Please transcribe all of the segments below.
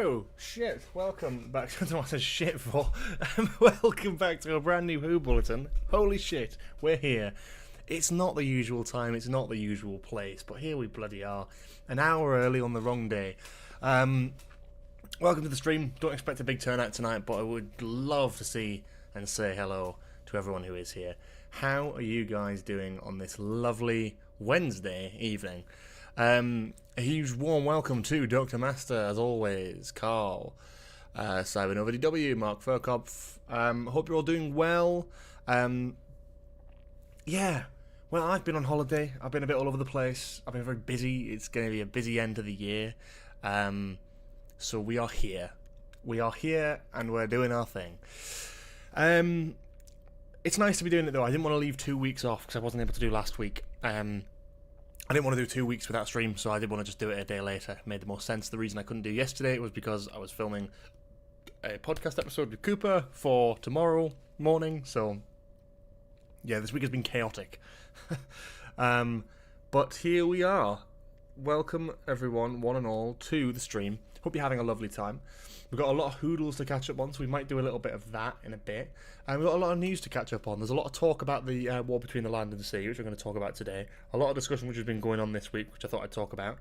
Oh, shit. Welcome back to what I said shit for. Welcome back to a brand new WHO Bulletin. Holy shit, we're here. It's not the usual time, it's not the usual place, but here we bloody are. An hour early on the wrong day. Welcome to the stream. Don't expect a big turnout tonight, but I would love to see and say hello to everyone who is here. How are you guys doing on this lovely Wednesday evening? A huge warm welcome to Dr. Master, as always, Carl, Simon over DW, Mark Furkopf. Hope you're all doing well. Yeah, well, I've been on holiday. I've been a bit all over the place. I've been very busy. It's going to be a busy end of the year. So we are here. We are here, and we're doing our thing. It's nice to be doing it, though. I didn't want to leave 2 weeks off, because I wasn't able to do last week. I didn't want to do 2 weeks without stream, so I did want to just do it a day later. It made the most sense. The reason I couldn't do yesterday was because I was filming a podcast episode with Cooper for tomorrow morning, so yeah, this week has been chaotic. But here we are. Welcome, everyone, one and all, to the stream. Hope you're having a lovely time. We've got a lot of Whodles to catch up on, so we might do a little bit of that in a bit. And we've got a lot of news to catch up on. There's a lot of talk about the war between the land and the sea, which we're going to talk about today. A lot of discussion which has been going on this week, which I thought I'd talk about.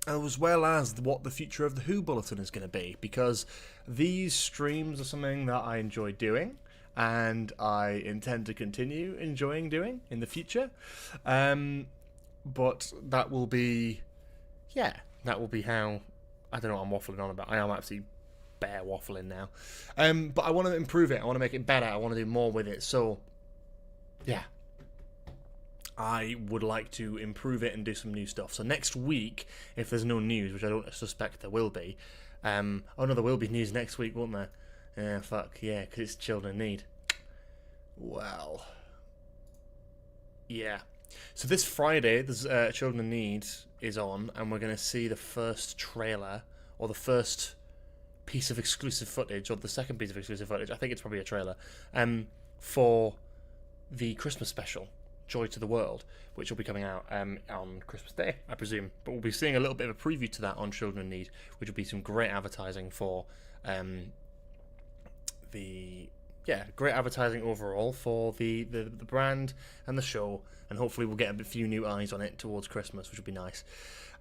As well as what the future of the WHO Bulletin is going to be, because these streams are something that I enjoy doing, and I intend to continue enjoying doing in the future. But that will be, yeah, that will be how, I don't know what I'm waffling on about. I am actually bare waffling now. But I want to improve it. I want to make it better. I want to do more with it. So, yeah. I would like to improve it and do some new stuff. So next week, if there's no news, which I don't suspect there will be, oh no, there will be news next week, won't there? Yeah, fuck, yeah, because it's Children in Need. Well, yeah. So this Friday, there's Children in Need is on, and we're going to see the first trailer, or the first piece of exclusive footage, or the second piece of exclusive footage, I think it's probably a trailer, for the Christmas special, Joy to the World, which will be coming out on Christmas Day, I presume. But we'll be seeing a little bit of a preview to that on Children in Need, which will be some great advertising for great advertising overall for the brand and the show, and hopefully we'll get a few new eyes on it towards Christmas, which would be nice.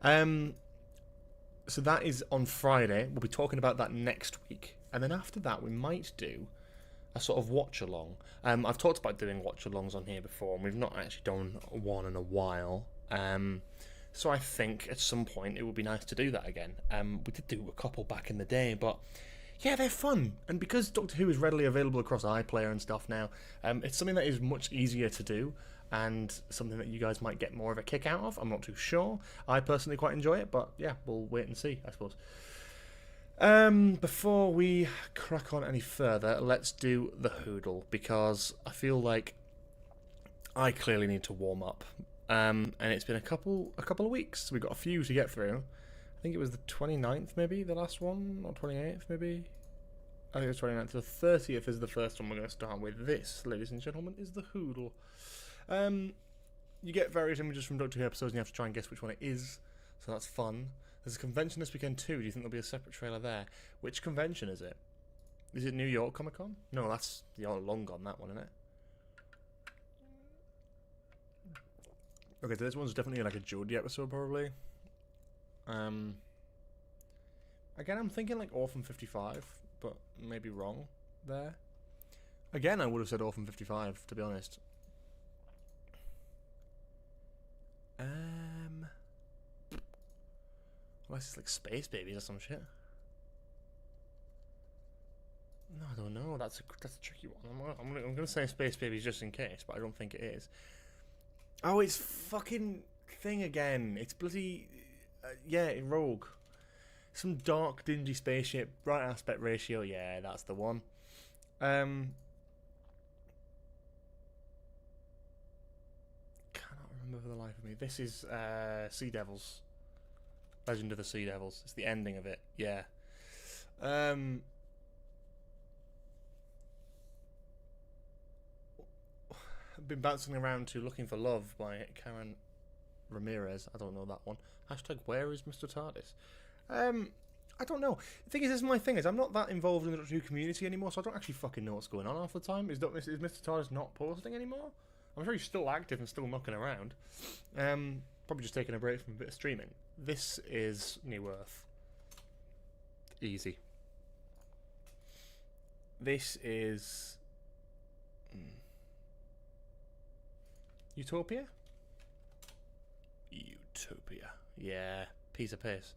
So that is on Friday. We'll be talking about that next week, and then after that we might do a sort of watch-along. I've talked about doing watch-alongs on here before, and we've not actually done one in a while. So I think at some point it would be nice to do that again. We did do a couple back in the day, but yeah, they're fun. And because Doctor Who is readily available across iPlayer and stuff now, it's something that is much easier to do, and something that you guys might get more of a kick out of. I'm not too sure. I personally quite enjoy it, but yeah, we'll wait and see, I suppose. Before we crack on any further, let's do the Whodle, because I feel like I clearly need to warm up. And it's been a couple of weeks. We've got a few to get through. I think it was the 29th, maybe, the last one, or 28th, maybe. I think it was 29th. The 30th is the first one we're going to start with. This, ladies and gentlemen, is the Whodle. You get various images from Doctor Who episodes, and you have to try and guess which one it is, so that's fun. There's a convention this weekend too. Do you think there'll be a separate trailer there? Which convention is it? Is it New York Comic Con? No, that's long gone, that one, isn't it? Okay, so this one's definitely like a Jodie episode, probably. Again, I'm thinking like Orphan 55, but maybe wrong there. Again, I would have said Orphan 55, to be honest. Unless it's like Space Babies or some shit. No, I don't know. That's a tricky one. I'm gonna say Space Babies just in case, but I don't think it is. Oh, it's fucking thing again. It's bloody yeah, Rogue. Some dark, dingy spaceship, right aspect ratio. Yeah, that's the one. Cannot remember for the life of me. This is Sea Devils. Legend of the Sea Devils. It's the ending of it. Yeah. I've been bouncing around to Looking for Love by Karen Ramirez. I don't know that one. Hashtag where is Mr. TARDIS? I don't know. The thing is, this is my thing, is I'm not that involved in the Doctor Who community anymore, so I don't actually fucking know what's going on half the time. Is Mr. TARDIS not posting anymore? I'm sure he's still active and still knocking around. Probably just taking a break from a bit of streaming. This is New Earth. Easy. This is... Utopia? Utopia. Yeah, piece of piss.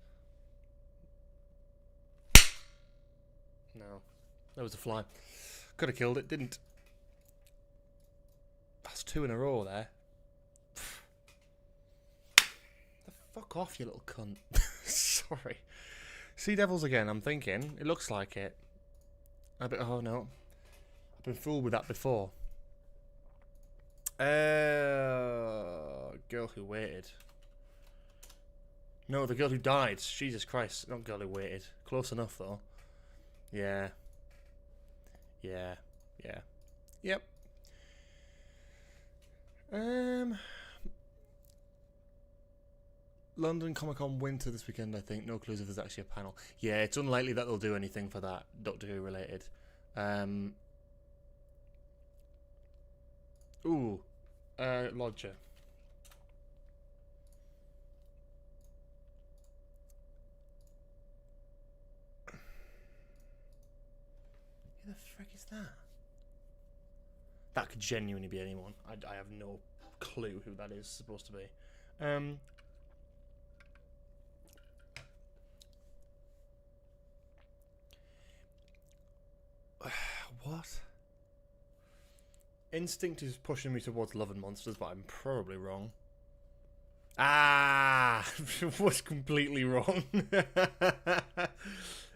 No. That was a fly. Could have killed it, didn't. That's 2 in a row there. The fuck off, you little cunt. Sorry. Sea Devils again, I'm thinking. It looks like it. Oh no. I've been fooled with that before. Girl Who Waited. No, the girl who died. Jesus Christ. Not Girl Who Waited. Close enough though. Yeah. Yeah. Yeah. Yep. London Comic Con winter this weekend, I think. No clues if there's actually a panel. Yeah, it's unlikely that they'll do anything for that Doctor Who related. Lodger. Who the frick is that? That could genuinely be anyone. I have no clue who that is supposed to be. What? Instinct is pushing me towards Love and Monsters, but I'm probably wrong. Ah! Was completely wrong.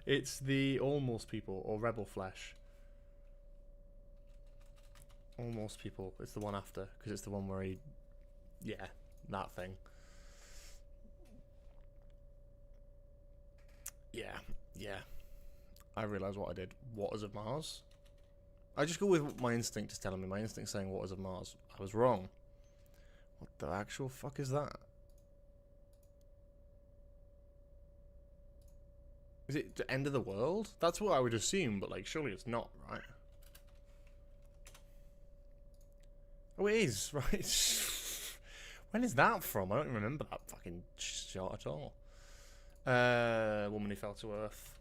It's the Almost People, or Rebel Flesh. Almost People. It's the one after, because it's the one where he... Yeah, that thing. Yeah, yeah. I realise what I did. Waters of Mars? I just go with what my instinct is telling me. My instinct's saying Waters of Mars. I was wrong. What the actual fuck is that? Is it the end of the world? That's what I would assume, but like surely it's not, right? Oh, it is, right? When is that from? I don't remember that fucking shot at all. Woman Who Fell to Earth.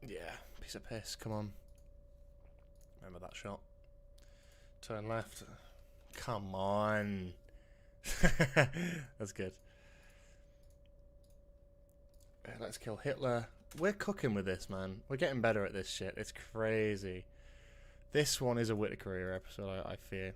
Yeah, piece of piss, come on. Remember that shot. Turn left. Come on. That's good. Let's kill Hitler. We're cooking with this, man. We're getting better at this shit. It's crazy. This one is a Whittaker episode, I fear.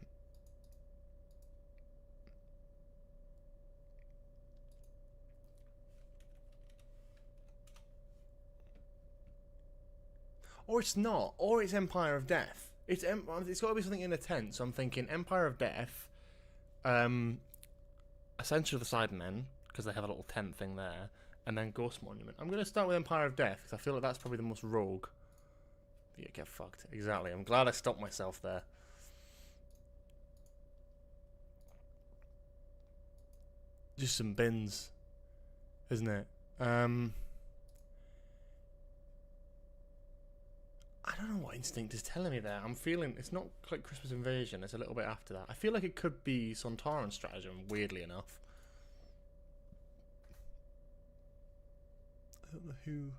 Or it's not. Or it's Empire of Death. It's got to be something in a tent. So I'm thinking Empire of Death. Essentially the Sidemen, because they have a little tent thing there. And then Ghost Monument. I'm going to start with Empire of Death, because I feel like that's probably the most rogue. Yeah, get fucked. Exactly. I'm glad I stopped myself there. Just some bins. Isn't it? I don't know what instinct is telling me there. I'm feeling it's not like Christmas Invasion. It's a little bit after that. I feel like it could be Sontaran stratagem, weirdly enough. I don't know who.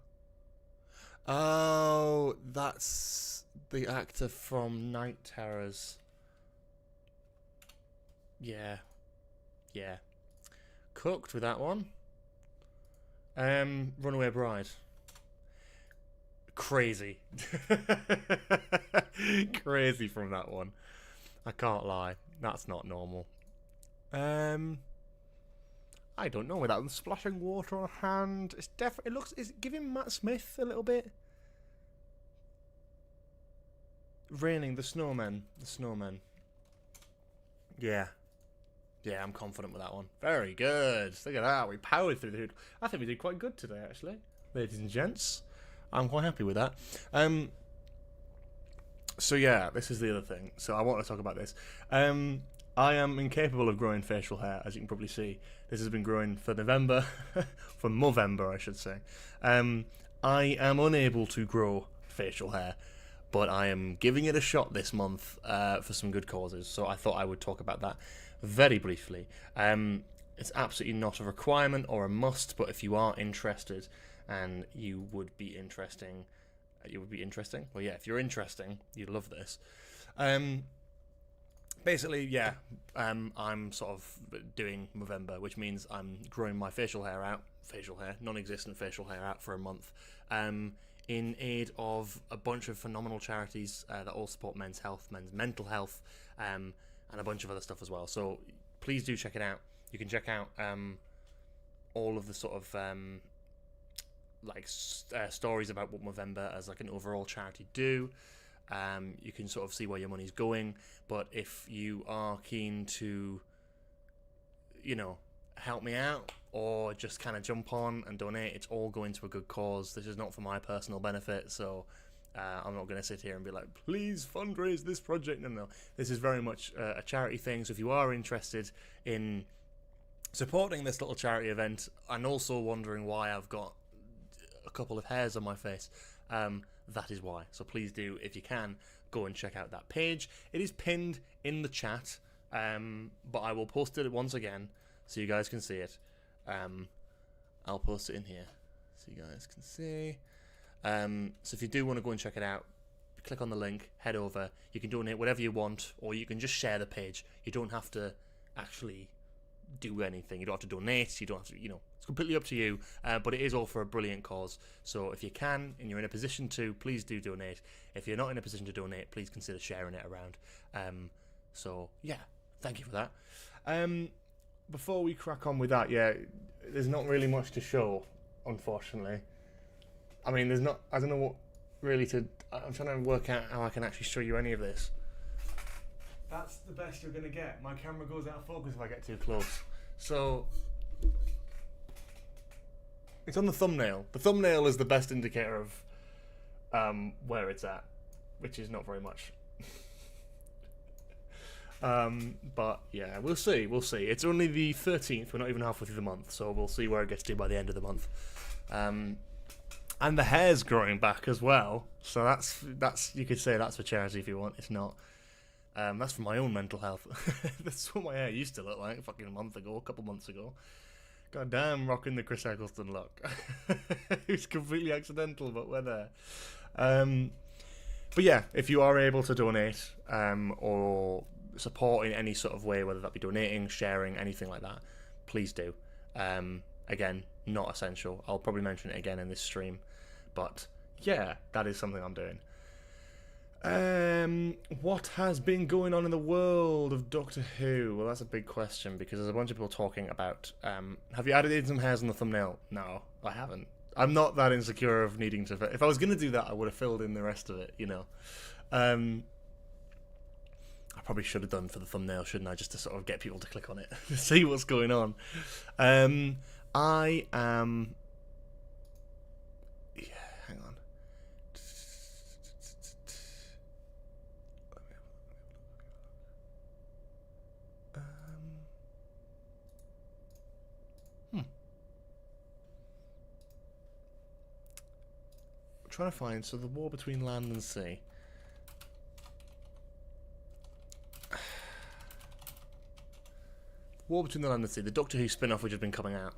Oh, that's the actor from Night Terrors. Yeah. Yeah. Cooked with that one. Runaway Bride. Crazy. Crazy from that one. I can't lie. That's not normal. I don't know, without splashing water on a hand. It's definitely, it looks, is it giving Matt Smith a little bit? Raining, the snowmen. The snowmen. Yeah. Yeah, I'm confident with that one. Very good. Look at that. We powered through the... I think we did quite good today, actually. Ladies and gents. I'm quite happy with that. So yeah, this is the other thing. So I want to talk about this. I am incapable of growing facial hair, as you can probably see. This has been growing for November, for Movember, I should say. I am unable to grow facial hair, but I am giving it a shot this month for some good causes. So I thought I would talk about that very briefly. It's absolutely not a requirement or a must, but if you are interested and you would be interesting, well, yeah, if you're interesting, you'd love this. Basically, yeah, I'm sort of doing Movember, which means I'm growing my non-existent facial hair out for a month, in aid of a bunch of phenomenal charities that all support men's health, men's mental health, and a bunch of other stuff as well. So please do check it out. You can check out all of the sort of stories about what Movember as like an overall charity do. You can sort of see where your money's going, but if you are keen to, help me out or just kind of jump on and donate, it's all going to a good cause. This is not for my personal benefit, so I'm not going to sit here and be like, please fundraise this project. No. This is very much a charity thing, so if you are interested in supporting this little charity event and also wondering why I've got a couple of hairs on my face, that is why. So please do, if you can, go and check out that page. It is pinned in the chat, but I will post it once again so you guys can see it. I'll post it in here so you guys can see. So if you do want to go and check it out, click on the link, head over. You can donate whatever you want, or you can just share the page. You don't have to actually do anything. You don't have to donate. You don't have to, it's completely up to you. But it is all for a brilliant cause. So if you can, and you're in a position to, please do donate. If you're not in a position to donate, please consider sharing it around. So yeah, thank you for that. Before we crack on with that, yeah, there's not really much to show, unfortunately. I mean, I don't know what really I'm trying to work out how I can actually show you any of this. That's the best you're going to get. My camera goes out of focus if I get too close. So, it's on the thumbnail. The thumbnail is the best indicator of where it's at, which is not very much. But yeah, we'll see. It's only the 13th. We're not even halfway through the month, so we'll see where it gets to by the end of the month. And the hair's growing back as well, so that's you could say that's for charity if you want. It's not. That's for my own mental health. That's what my hair used to look like a couple months ago. God damn, rocking the Chris Eccleston look. It was completely accidental, but we're there. But yeah, if you are able to donate or support in any sort of way, whether that be donating, sharing, anything like that, please do. Again, not essential. I'll probably mention it again in this stream. But yeah, that is something I'm doing. What has been going on in the world of Doctor Who? Well, that's a big question because there's a bunch of people talking about. Have you added in some hairs on the thumbnail? No, I haven't. I'm not that insecure of needing to. If I was going to do that, I would have filled in the rest of it, I probably should have done for the thumbnail, shouldn't I? Just to sort of get people to click on it to see what's going on. I am. Yeah, hang on. I'm trying to find the war between land and sea. War between the land and sea, the Doctor Who spin-off which has been coming out.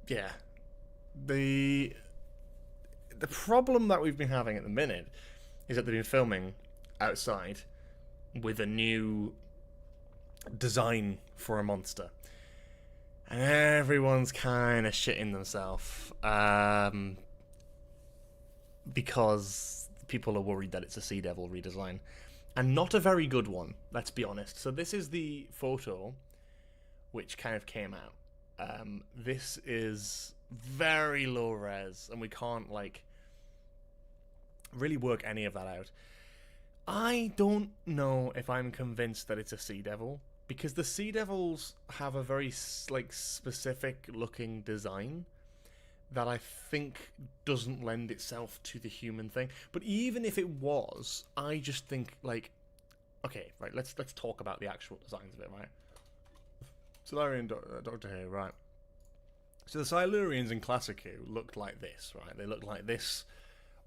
Yeah. The problem that we've been having at the minute is that they've been filming outside with a new design for a monster. And everyone's kind of shitting themselves because people are worried that it's a Sea Devil redesign. And not a very good one, let's be honest. So this is the photo which kind of came out. This is very low res, and we can't, really work any of that out. I don't know if I'm convinced that it's a Sea Devil, because the Sea Devils have a very, specific looking design that I think doesn't lend itself to the human thing. But even if it was, I just think, like, okay, right, let's talk about the actual designs of it, right? Silurian Doctor Who, right? So the Silurians in Classic Who looked like this, right? They looked like this,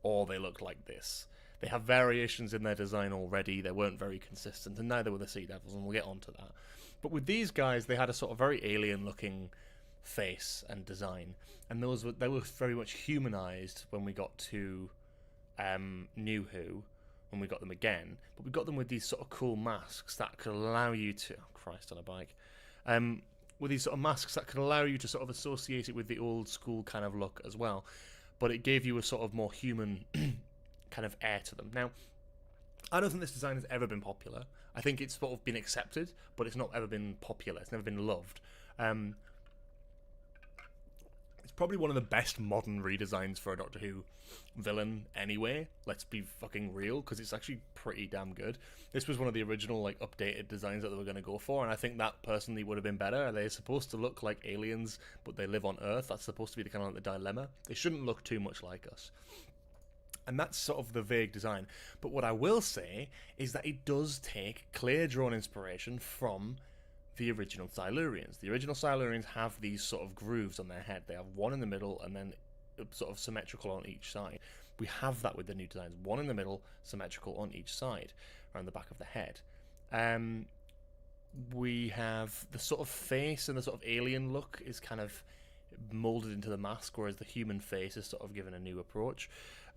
or they looked like this. They have variations in their design already. They weren't very consistent, and neither were the Sea Devils, and we'll get onto that. But with these guys, they had a sort of very alien-looking face and design, and they were very much humanized when we got to New Who, when we got them again. But we got them with these sort of cool masks that could allow you to... Oh, Christ on a bike. With these sort of masks that could allow you to sort of associate it with the old school kind of look as well. But it gave you a sort of more human kind of air to them. Now, I don't think this design has ever been popular. I think it's sort of been accepted, but it's not ever been popular. It's never been loved. It's probably one of the best modern redesigns for a Doctor Who villain anyway. Let's be fucking real, because it's actually pretty damn good. This was one of the original, like, updated designs that they were going to go for, and I think that personally would have been better. They're supposed to look like aliens, but they live on Earth. That's supposed to be the kind of like the dilemma. They shouldn't look too much like us. And that's sort of the vague design. But what I will say is that it does take clear drawn inspiration from the original Silurians. The original Silurians have these sort of grooves on their head. They have one in the middle and then sort of symmetrical on each side. We have that with the new designs. One in the middle, symmetrical on each side, around the back of the head. We have the sort of face and the sort of alien look is kind of molded into the mask, whereas the human face is sort of given a new approach.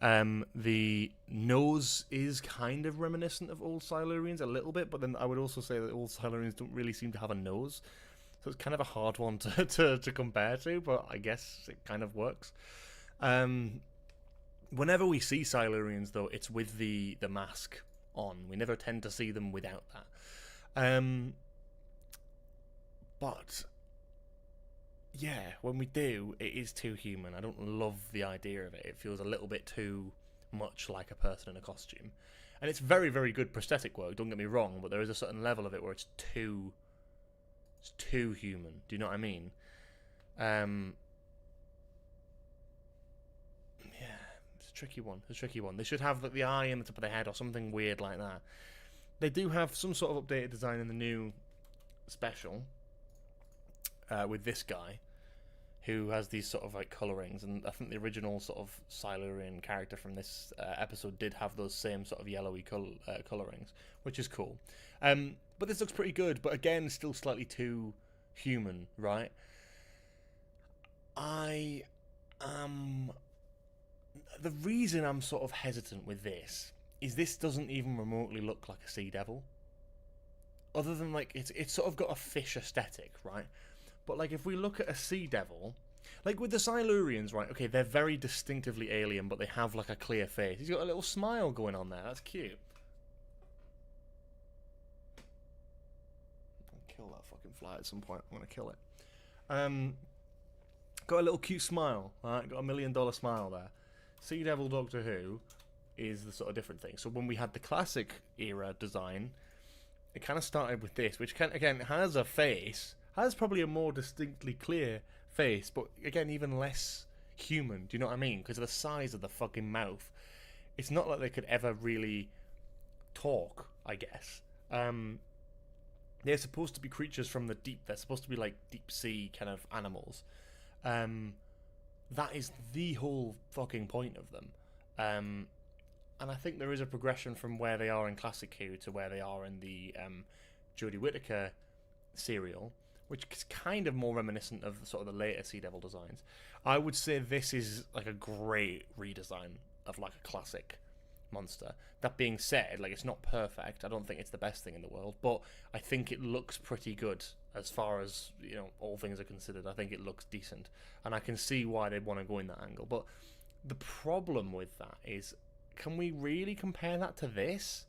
The nose is kind of reminiscent of old Silurians a little bit, but then I would also say that old Silurians don't really seem to have a nose, so it's kind of a hard one to compare to, but I guess it kind of works. Whenever we see Silurians, though, it's with the mask on. We never tend to see them without that. But yeah, when we do, it is too human. I don't love the idea of it. It feels a little bit too much like a person in a costume. And it's very, very good prosthetic work, don't get me wrong, but there is a certain level of it where it's too human. Do you know what I mean? Yeah, it's a tricky one. It's a tricky one. They should have like the eye in the top of their head or something weird like that. They do have some sort of updated design in the new special. With this guy, who has these sort of like colorings, and I think the original sort of Silurian character from this episode did have those same sort of yellowy colorings, which is cool. But this looks pretty good, but again, still slightly too human, right? The reason I'm sort of hesitant with this is this doesn't even remotely look like a Sea Devil. Other than like it's sort of got a fish aesthetic, right? But, like, if we look at a Sea Devil, like with the Silurians, right, okay, they're very distinctively alien, but they have, like, a clear face. He's got a little smile going on there. That's cute. I'll kill that fucking fly at some point. I'm going to kill it. Got a little cute smile, right? Got $1 million smile there. Sea Devil Doctor Who is the sort of different thing. So when we had the classic era design, it kind of started with this, which, again, has a face... has probably a more distinctly clear face, but again, even less human. Do you know what I mean? Because of the size of the fucking mouth. It's not like they could ever really talk, I guess. They're supposed to be creatures from the deep. They're supposed to be like deep sea kind of animals. That is the whole fucking point of them. And I think there is a progression from where they are in Classic Who to where they are in the Jodie Whittaker serial, which is kind of more reminiscent of sort of the later Sea Devil designs. I would say this is like a great redesign of like a classic monster. That being said, like, it's not perfect. I don't think it's the best thing in the world, but I think it looks pretty good as far as, you know, all things are considered. I think it looks decent, and I can see why they'd want to go in that angle. But the problem with that is, can we really compare that to this?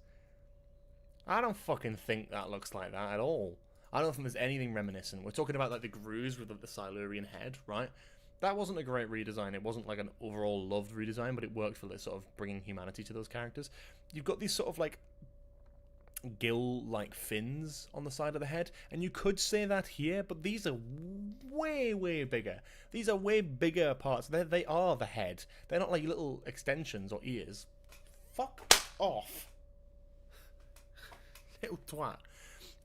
I don't fucking think that looks like that at all. I don't think there's anything reminiscent. We're talking about like the grooves with the Silurian head, right? That wasn't a great redesign. It wasn't like an overall loved redesign, but it worked for this sort of bringing humanity to those characters. You've got these sort of like gill-like fins on the side of the head, and you could say that here, but these are way, way bigger. These are way bigger parts. They are the head. They're not like little extensions or ears. Fuck off. Little twat.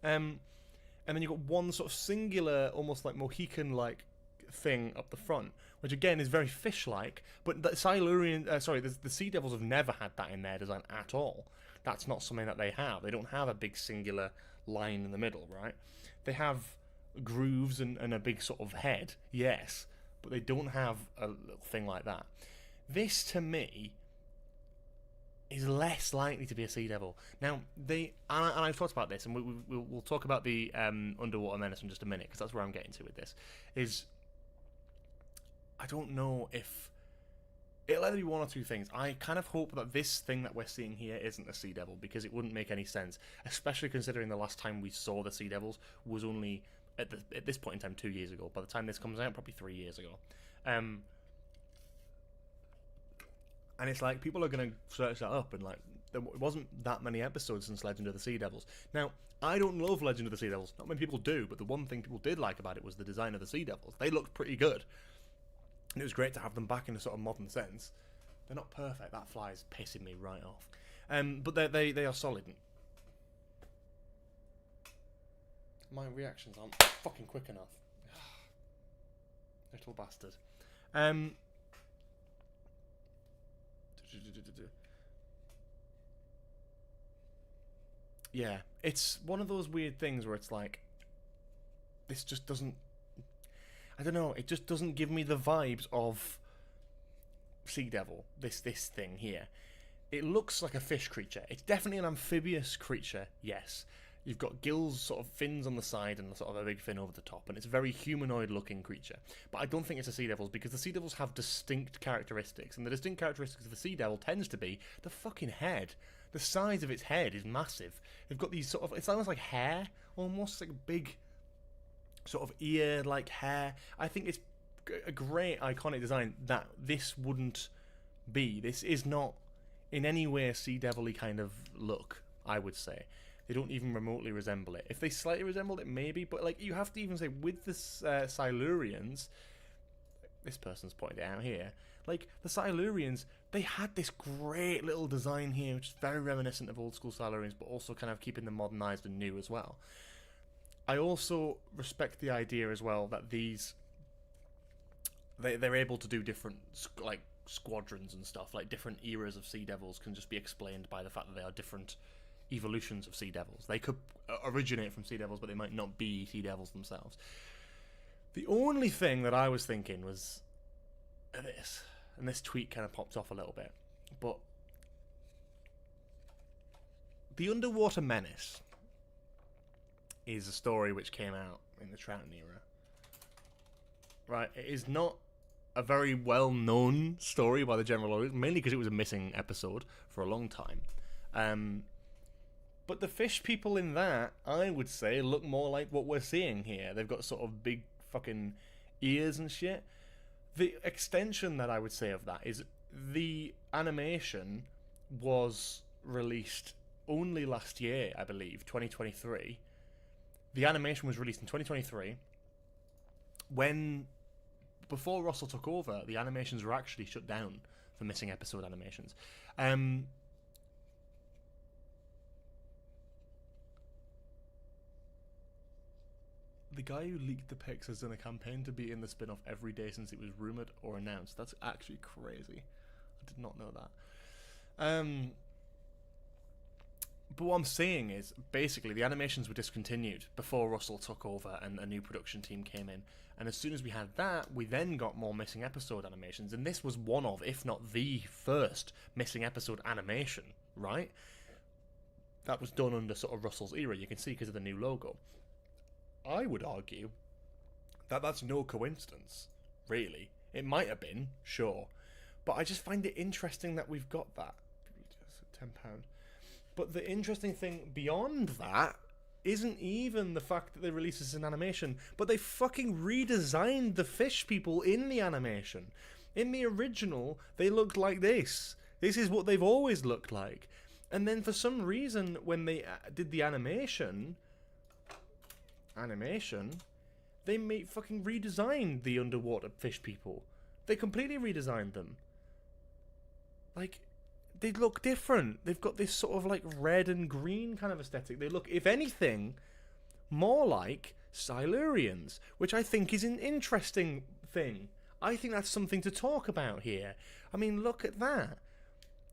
And then you've got one sort of singular, almost like Mohican-like thing up the front, which again is very fish-like, but the the Sea Devils have never had that in their design at all. That's not something that they have. They don't have a big singular line in the middle, right? They have grooves and a big sort of head, yes, but they don't have a little thing like that. This, to me, is less likely to be a Sea Devil. Now, and I've talked about this, and we'll talk about the Underwater Menace in just a minute, because that's where I'm getting to with this, is I don't know if it'll either be one or two things. I kind of hope that this thing that we're seeing here isn't a Sea Devil, because it wouldn't make any sense, especially considering the last time we saw the Sea Devils was only, at this point in time, 2 years ago. By the time this comes out, probably 3 years ago. And it's like, people are going to search that up, and like, there wasn't that many episodes since Legend of the Sea Devils. Now, I don't love Legend of the Sea Devils. Not many people do, but the one thing people did like about it was the design of the Sea Devils. They looked pretty good. And it was great to have them back in a sort of modern sense. They're not perfect. That fly is pissing me right off. But they are solid. My reactions aren't fucking quick enough. Little bastard. Yeah, it's one of those weird things where it's like, this just doesn't, I don't know, it just doesn't give me the vibes of Sea Devil, this thing here. It looks like a fish creature. It's definitely an amphibious creature, yes. You've got gills, sort of fins on the side, and sort of a big fin over the top, and it's a very humanoid-looking creature. But I don't think it's a Sea Devil, because the Sea Devils have distinct characteristics, and the distinct characteristics of the Sea Devil tends to be the fucking head. The size of its head is massive. They've got these sort of, it's almost like hair, almost like big sort of ear-like hair. I think it's a great iconic design that this wouldn't be. This is not in any way a Sea Devil-y kind of look, I would say. They don't even remotely resemble it. If they slightly resemble it, maybe, but like, you have to even say, with the Silurians, this person's pointed it out here, like, the Silurians, they had this great little design here, which is very reminiscent of old school Silurians, but also kind of keeping them modernized and new as well. I also respect the idea as well that these, they're able to do different, like, squadrons and stuff, like different eras of Sea Devils can just be explained by the fact that they are different evolutions of Sea Devils. They could originate from Sea Devils, but they might not be Sea Devils themselves. The only thing that I was thinking was this, and this tweet kind of popped off a little bit, but the Underwater Menace is a story which came out in the Troughton era. Right, it is not a very well-known story by the general audience, mainly because it was a missing episode for a long time. But the fish people in that, I would say, look more like what we're seeing here. They've got sort of big fucking ears and shit. The extension that I would say of that is the animation was released only last year, I believe, 2023. The animation was released in 2023. Before Russell took over, the animations were actually shut down for missing episode animations. The guy who leaked the pics has done a campaign to be in the spin-off every day since it was rumoured or announced. That's actually crazy. I did not know that. But what I'm saying is, basically, the animations were discontinued before Russell took over and a new production team came in. And as soon as we had that, we then got more missing episode animations. And this was one of, if not the first, missing episode animation, right? That was done under sort of Russell's era, you can see, because of the new logo. I would argue that that's no coincidence, really. It might have been, sure. But I just find it interesting that we've got that. £10. But the interesting thing beyond that isn't even the fact that they released this in animation, but they fucking redesigned the fish people in the animation. In the original, they looked like this. This is what they've always looked like. And then for some reason, when they did the animation, they fucking redesigned the underwater fish people. They completely redesigned them. Like, they look different. They've got this sort of like red and green kind of aesthetic. They look, if anything, more like Silurians, which I think is an interesting thing. I think that's something to talk about here. I mean, look at that.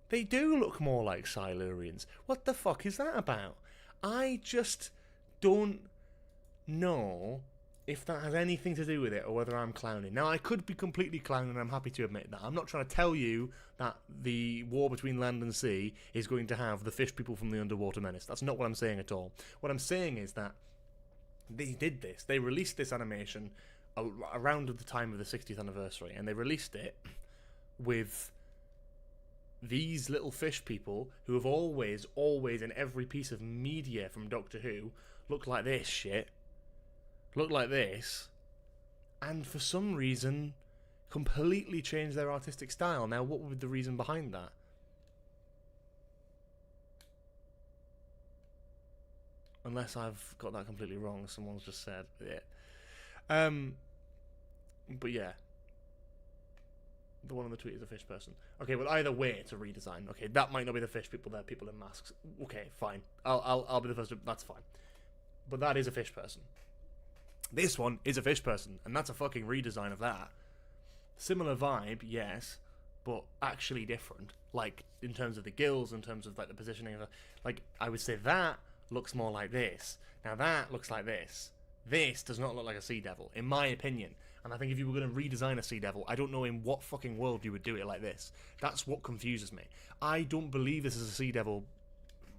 They do look more like Silurians. What the fuck is that about? I just don't know if that has anything to do with it or whether I'm clowning. Now, I could be completely clowning, I'm happy to admit that. I'm not trying to tell you that the war between land and sea is going to have the fish people from the Underwater Menace. That's not what I'm saying at all. What I'm saying is that they did this. They released this animation around the time of the 60th anniversary, and they released it with these little fish people who have always in every piece of media from Doctor Who looked like this shit. Looked like this. And for some reason completely changed their artistic style. Now, what would be the reason behind that? Unless I've got that completely wrong, someone's just said it. But yeah. The one on the tweet is a fish person. Okay, well, either way, it's a redesign. Okay, that might not be the fish people. They're people in masks. Okay, fine. I'll be the first to... That's fine. But that is a fish person. This one is a fish person, and that's a fucking redesign of that. Similar vibe, yes, but actually different. Like, in terms of the gills, in terms of, like, the positioning of... Like, I would say that looks more like this. Now, that looks like this. This does not look like a sea devil, in my opinion. And I think if you were going to redesign a sea devil, I don't know in what fucking world you would do it like this. That's what confuses me. I don't believe this is a sea devil,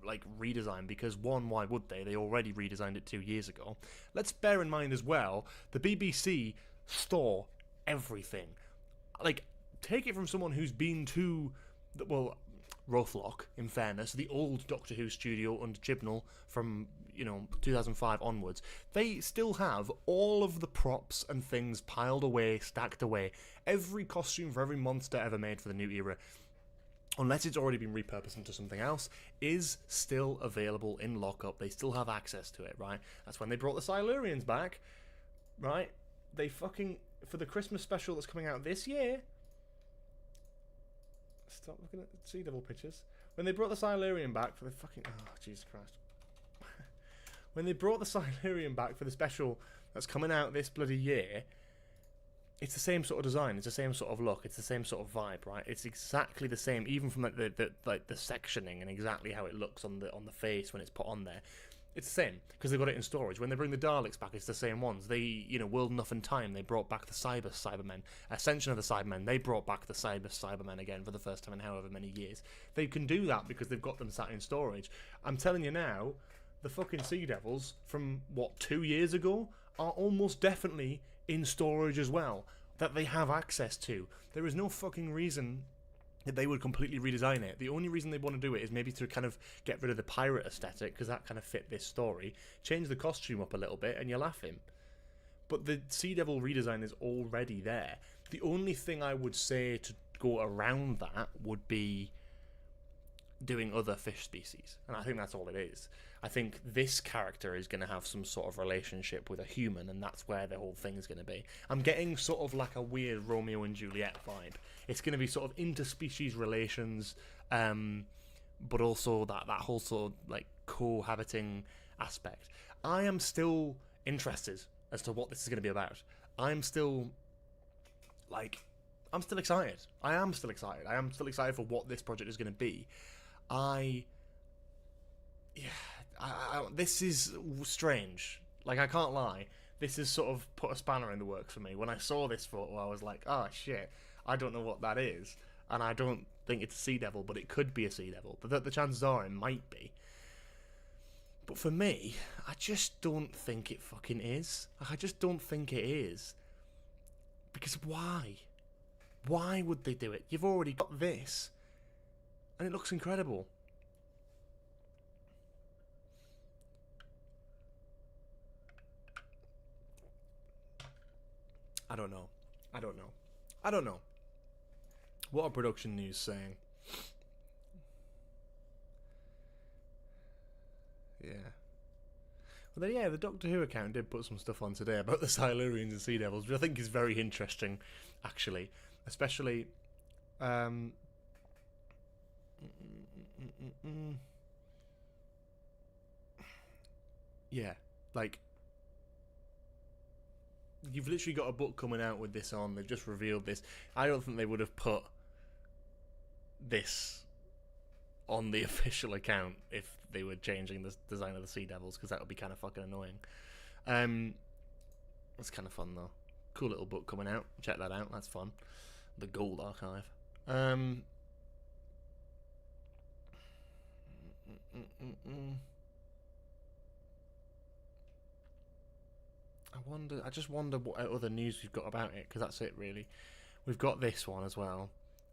like, redesign, because one, why would they? They already redesigned it 2 years ago. Let's bear in mind as well, the BBC store everything. Like, take it from someone who's been to, well, Rothlock, in fairness, the old Doctor Who studio under Chibnall from, 2005 onwards. They still have all of the props and things piled away, stacked away. Every costume for every monster ever made for the new era, unless it's already been repurposed into something else, is still available in lockup. They still have access to it, right? That's when they brought the Silurians back, right? They fucking, for the Christmas special that's coming out this year... Stop looking at Sea Devil pictures. When they brought the Silurian back for the fucking... Oh, Jesus Christ. When they brought the Silurian back for the special that's coming out this bloody year, it's the same sort of design, it's the same sort of look, it's the same sort of vibe, right? It's exactly the same, even from like the sectioning and exactly how it looks on the face when it's put on there. It's the same, because they've got it in storage. When they bring the Daleks back, it's the same ones. They, World Enough in Time, they brought back the Cybermen. Ascension of the Cybermen, they brought back the Cybermen again for the first time in however many years. They can do that because they've got them sat in storage. I'm telling you now, the fucking Sea Devils from, 2 years ago, are almost definitely in storage as well, that they have access to. There is no fucking reason that they would completely redesign it. The only reason they want to do it is maybe to kind of get rid of the pirate aesthetic, because that kind of fit this story, change the costume up a little bit, and you're laughing. But the Sea Devil redesign is already there. The only thing I would say to go around that would be doing other fish species, and I think that's all it is. I think this character is going to have some sort of relationship with a human, and that's where the whole thing is going to be. I'm getting sort of like a weird Romeo and Juliet vibe. It's going to be sort of interspecies relations, but also that whole sort of like cohabiting aspect. I am still interested as to what this is going to be about. I'm still excited. I am still excited for what this project is going to be. This is strange. Like, I can't lie. This has sort of put a spanner in the works for me. When I saw this photo, I was like, oh shit, I don't know what that is. And I don't think it's a Sea Devil, but it could be a Sea Devil. The chances are it might be. But for me, I just don't think it fucking is. I just don't think it is. Because why? Why would they do it? You've already got this. And it looks incredible. I don't know. What are production news saying? Yeah. Well, then, yeah, the Doctor Who account did put some stuff on today about the Silurians and Sea Devils, which I think is very interesting, actually. Especially, yeah, like, you've literally got a book coming out with this on. They've just revealed this. I don't think they would have put this on the official account if they were changing the design of the Sea Devils, because that would be kind of fucking annoying. It's kind of fun though. Cool little book coming out. Check that out. That's fun. The Gold Archive. I just wonder what other news we've got about it, because that's it really. We've got this one as well,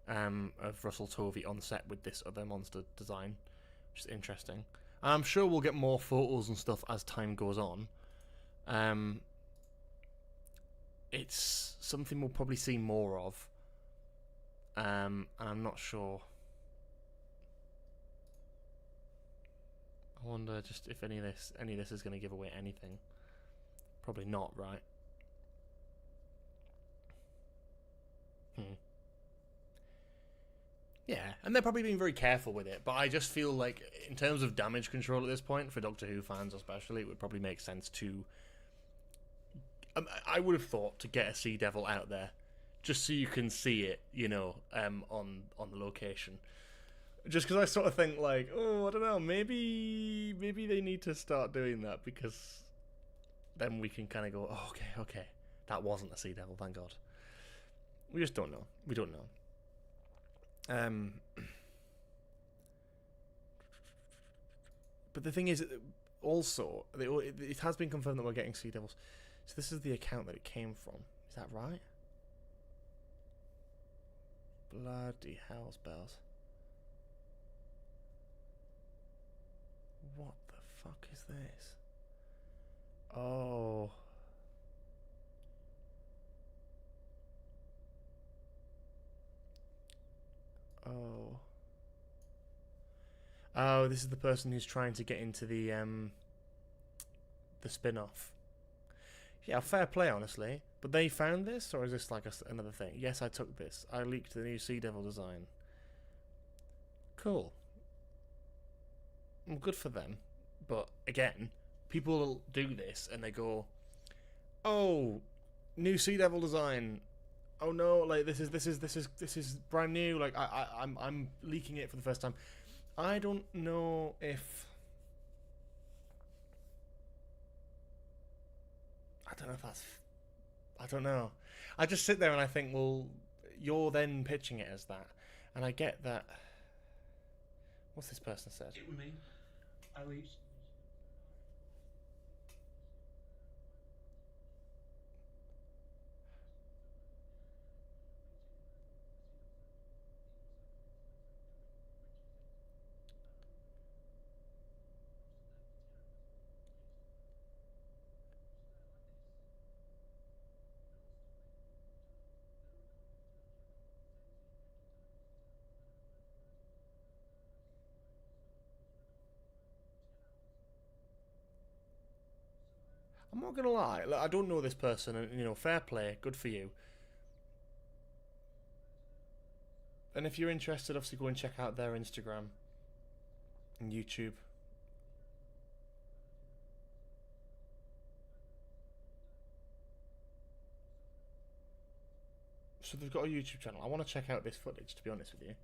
of Russell Tovey on set with this other monster design, which is interesting. I'm sure we'll get more photos and stuff as time goes on. It's something we'll probably see more of, and I'm not sure. I wonder just if any of this is going to give away anything. Probably not, right? Yeah, and they're probably being very careful with it, but I just feel like, in terms of damage control at this point, for Doctor Who fans especially, it would probably make sense to... I would have thought to get a Sea Devil out there, just so you can see it, you know, on the location. Just because I sort of think, like, oh, I don't know, maybe they need to start doing that, because then we can kind of go, oh, okay, that wasn't a Sea Devil, thank God. We just don't know. We don't know. But the thing is, also, it has been confirmed that we're getting Sea Devils. So this is the account that it came from. Is that right? Bloody hell's bells. What the fuck is this? Oh. Oh, this is the person who's trying to get into the spin-off. Yeah, fair play, honestly. But they found this, or is this like another thing? Yes, I took this. I leaked the new Sea Devil design. Cool. Well, good for them. But again, people do this and they go, "Oh, new Sea Devil design. Oh no, like this is brand new. Like I'm leaking it for the first time." I don't know if... I don't know if that's... I don't know. I just sit there and I think, well, you're then pitching it as that. And I get that... What's this person said? It was me. I leaked. I'm not going to lie. Look, I don't know this person, and, you know, fair play. Good for you. And if you're interested, obviously go and check out their Instagram and YouTube. So they've got a YouTube channel. I want to check out this footage, to be honest with you.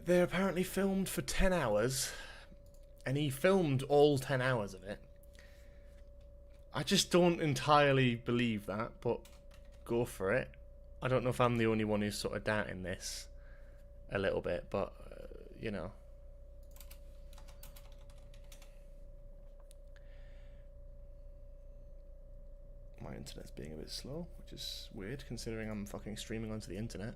They're apparently filmed for 10 hours, and he filmed all 10 hours of it. I just don't entirely believe that, but go for it. I don't know if I'm the only one who's sort of doubting this a little bit, but, you know. My internet's being a bit slow, which is weird considering I'm fucking streaming onto the internet.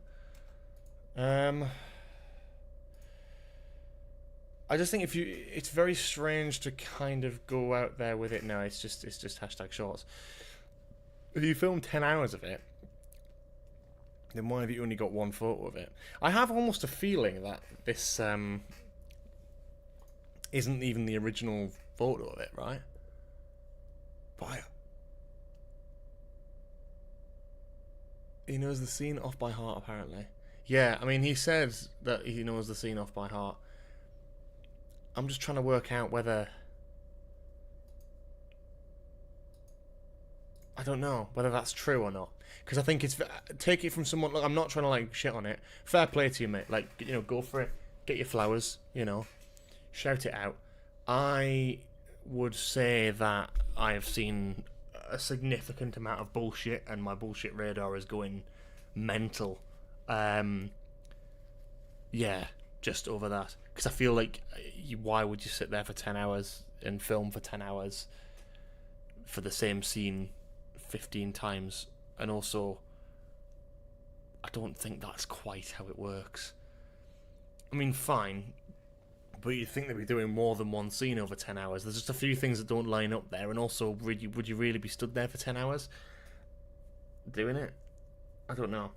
I just think it's very strange to kind of go out there with it now. It's just hashtag shorts. If you film 10 hours of it, then why have you only got one photo of it? I have almost a feeling that this isn't even the original photo of it, right? But he knows the scene off by heart, apparently. Yeah, I mean, he said that he knows the scene off by heart. I'm just trying to work out whether... I don't know whether that's true or not. Because I think it's... Take it from someone... Look, I'm not trying to, like, shit on it. Fair play to you, mate. Like, you know, go for it. Get your flowers, you know. Shout it out. I would say that I have seen a significant amount of bullshit, and my bullshit radar is going mental. Yeah, just over that. Because I feel like, why would you sit there for 10 hours and film for 10 hours for the same scene 15 times? And also, I don't think that's quite how it works. I mean, fine, but you'd think they'd be doing more than one scene over 10 hours. There's just a few things that don't line up there, and also, would you really be stood there for 10 hours doing it? I don't know.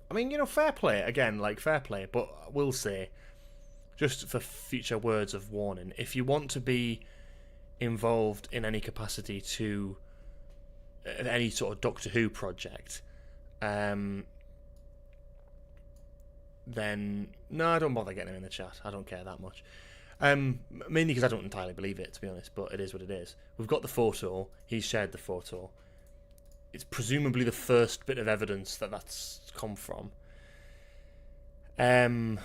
I mean, you know, fair play, again, like, fair play, but I will say, just for future words of warning, if you want to be involved in any capacity to any sort of Doctor Who project, then no, don't bother getting him in the chat. I don't care that much. Mainly because I don't entirely believe it, to be honest, but it is what it is. We've got the photo. He's shared the photo. It's presumably the first bit of evidence that that's come from. But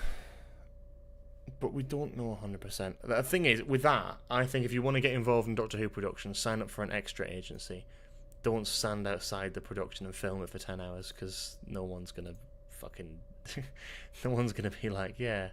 we don't know 100%. The thing is, with that, I think if you want to get involved in Doctor Who production, sign up for an extra agency. Don't stand outside the production and film it for 10 hours, because no one's going to fucking... no one's going to be like, yeah...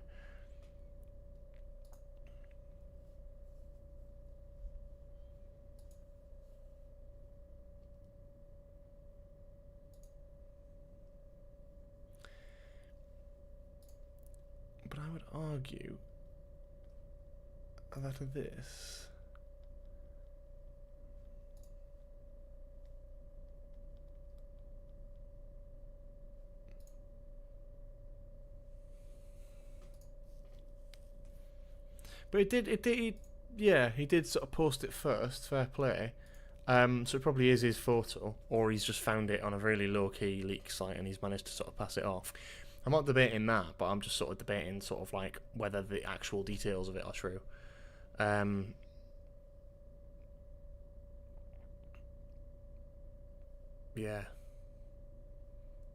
But I would argue that this... But it did, yeah, he did sort of post it first, fair play. So it probably is his photo, or he's just found it on a really low-key leak site and he's managed to sort of pass it off. I'm not debating that, but I'm just sort of debating sort of like whether the actual details of it are true. Yeah.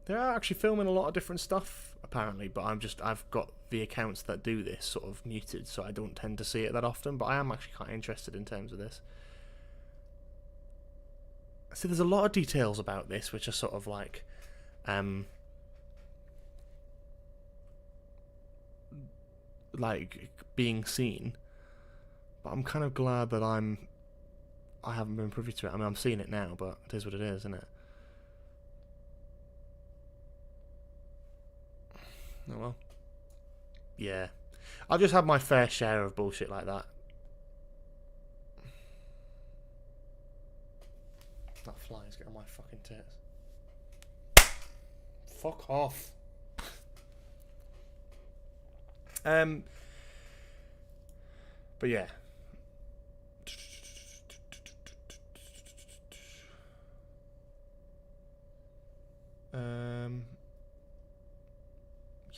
They are actually filming a lot of different stuff, apparently, but I've got the accounts that do this sort of muted, so I don't tend to see it that often, but I am actually quite interested in terms of this. So there's a lot of details about this which are sort of like being seen, but I'm kind of glad that I haven't been privy to it. I mean, I'm seeing it now, but it is what it is, isn't it? Oh well. Yeah. I've just had my fair share of bullshit like that. That fly is getting on my fucking tits. Fuck off. But yeah.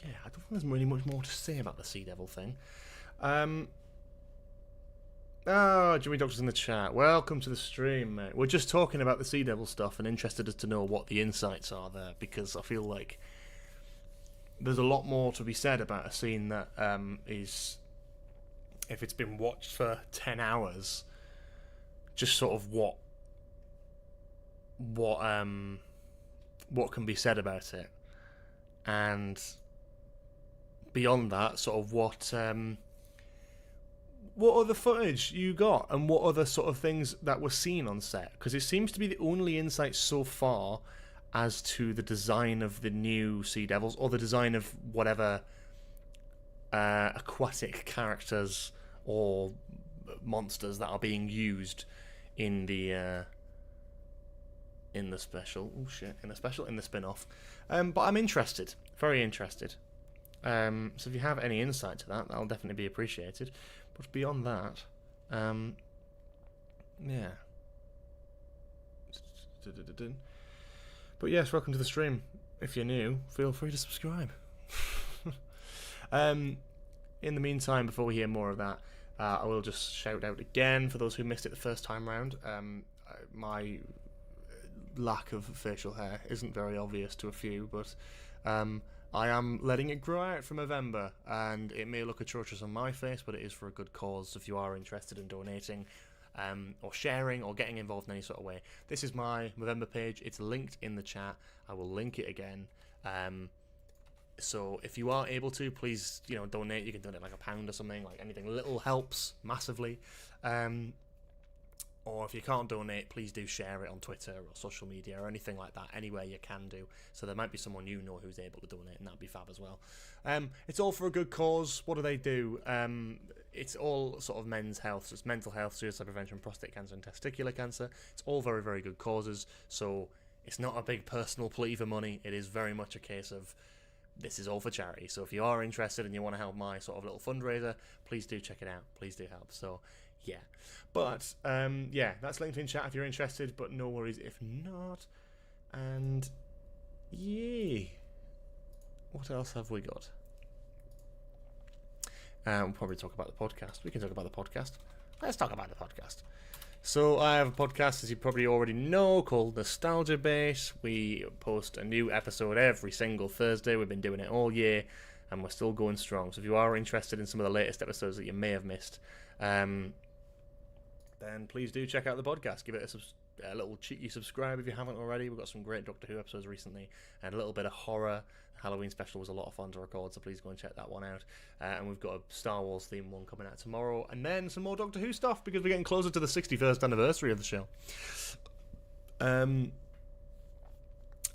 Yeah, I don't think there's really much more to say about the Sea Devil thing. Oh, Jimmy Doctor's in the chat. Welcome to the stream, mate. We're just talking about the Sea Devil stuff and interested as to know what the insights are there, because I feel like there's a lot more to be said about a scene that is, if it's been watched for 10 hours, just sort of what can be said about it, and beyond that, sort of what other footage you got, and what other sort of things that were seen on set, because it seems to be the only insight so far as to the design of the new Sea Devils, or the design of whatever aquatic characters or monsters that are being used in the special. Oh shit! In the spin-off. But I'm interested, very interested. So if you have any insight to that, that'll definitely be appreciated. But beyond that, yeah. But yes, welcome to the stream. If you're new, feel free to subscribe. In the meantime, before we hear more of that, I will just shout out again for those who missed it the first time round. My lack of facial hair isn't very obvious to a few, but I am letting it grow out for Movember, and it may look atrocious on my face, but it is for a good cause. If you are interested in donating, or sharing, or getting involved in any sort of way, this is my Movember page. It's linked in the chat. I will link it again. So if you are able to, please, donate. You can donate like £1 or something. Like anything little helps massively. Or if you can't donate, please do share it on Twitter or social media or anything like that, anywhere you can do. So there might be someone you know who's able to donate, and that'd be fab as well. It's all for a good cause. What do? It's all sort of men's health. So it's mental health, suicide prevention, prostate cancer, and testicular cancer. It's all very, very good causes. So it's not a big personal plea for money. It is very much a case of this is all for charity. So if you are interested and you want to help my sort of little fundraiser, please do check it out. Please do help. So yeah, but yeah, that's linked in chat if you're interested, but no worries if not. And yeah, what else have we got? We'll probably talk about the podcast. We can talk about the podcast. Let's talk about the podcast. So I have a podcast, as you probably already know, called Nostalgia Bait. We post a new episode every single Thursday. We've been doing it all year, and we're still going strong. So if you are interested in some of the latest episodes that you may have missed, then please do check out the podcast. Give it a little cheeky subscribe if you haven't already. We've got some great Doctor Who episodes recently, and a little bit of horror. Halloween special was a lot of fun to record, so please go and check that one out. And we've got a Star Wars themed one coming out tomorrow, and then some more Doctor Who stuff, because we're getting closer to the 61st anniversary of the show. I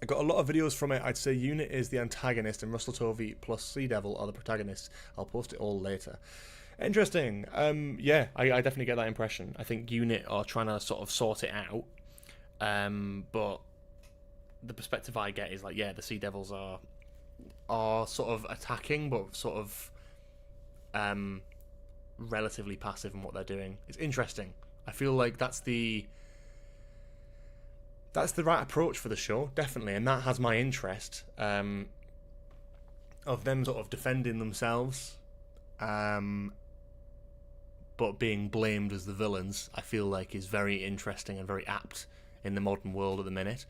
got a lot of videos from it. I'd say Unit is the antagonist, and Russell Tovey plus Sea Devil are the protagonists. I'll post it all later. Interesting. Yeah, I definitely get that impression. I think Unit are trying to sort of sort it out, but the perspective I get is like, yeah, the Sea Devils are sort of attacking, but sort of relatively passive in what they're doing. It's interesting. I feel like that's the right approach for the show, definitely, and that has my interest of them sort of defending themselves, but being blamed as the villains. I feel like is very interesting and very apt in the modern world at the minute.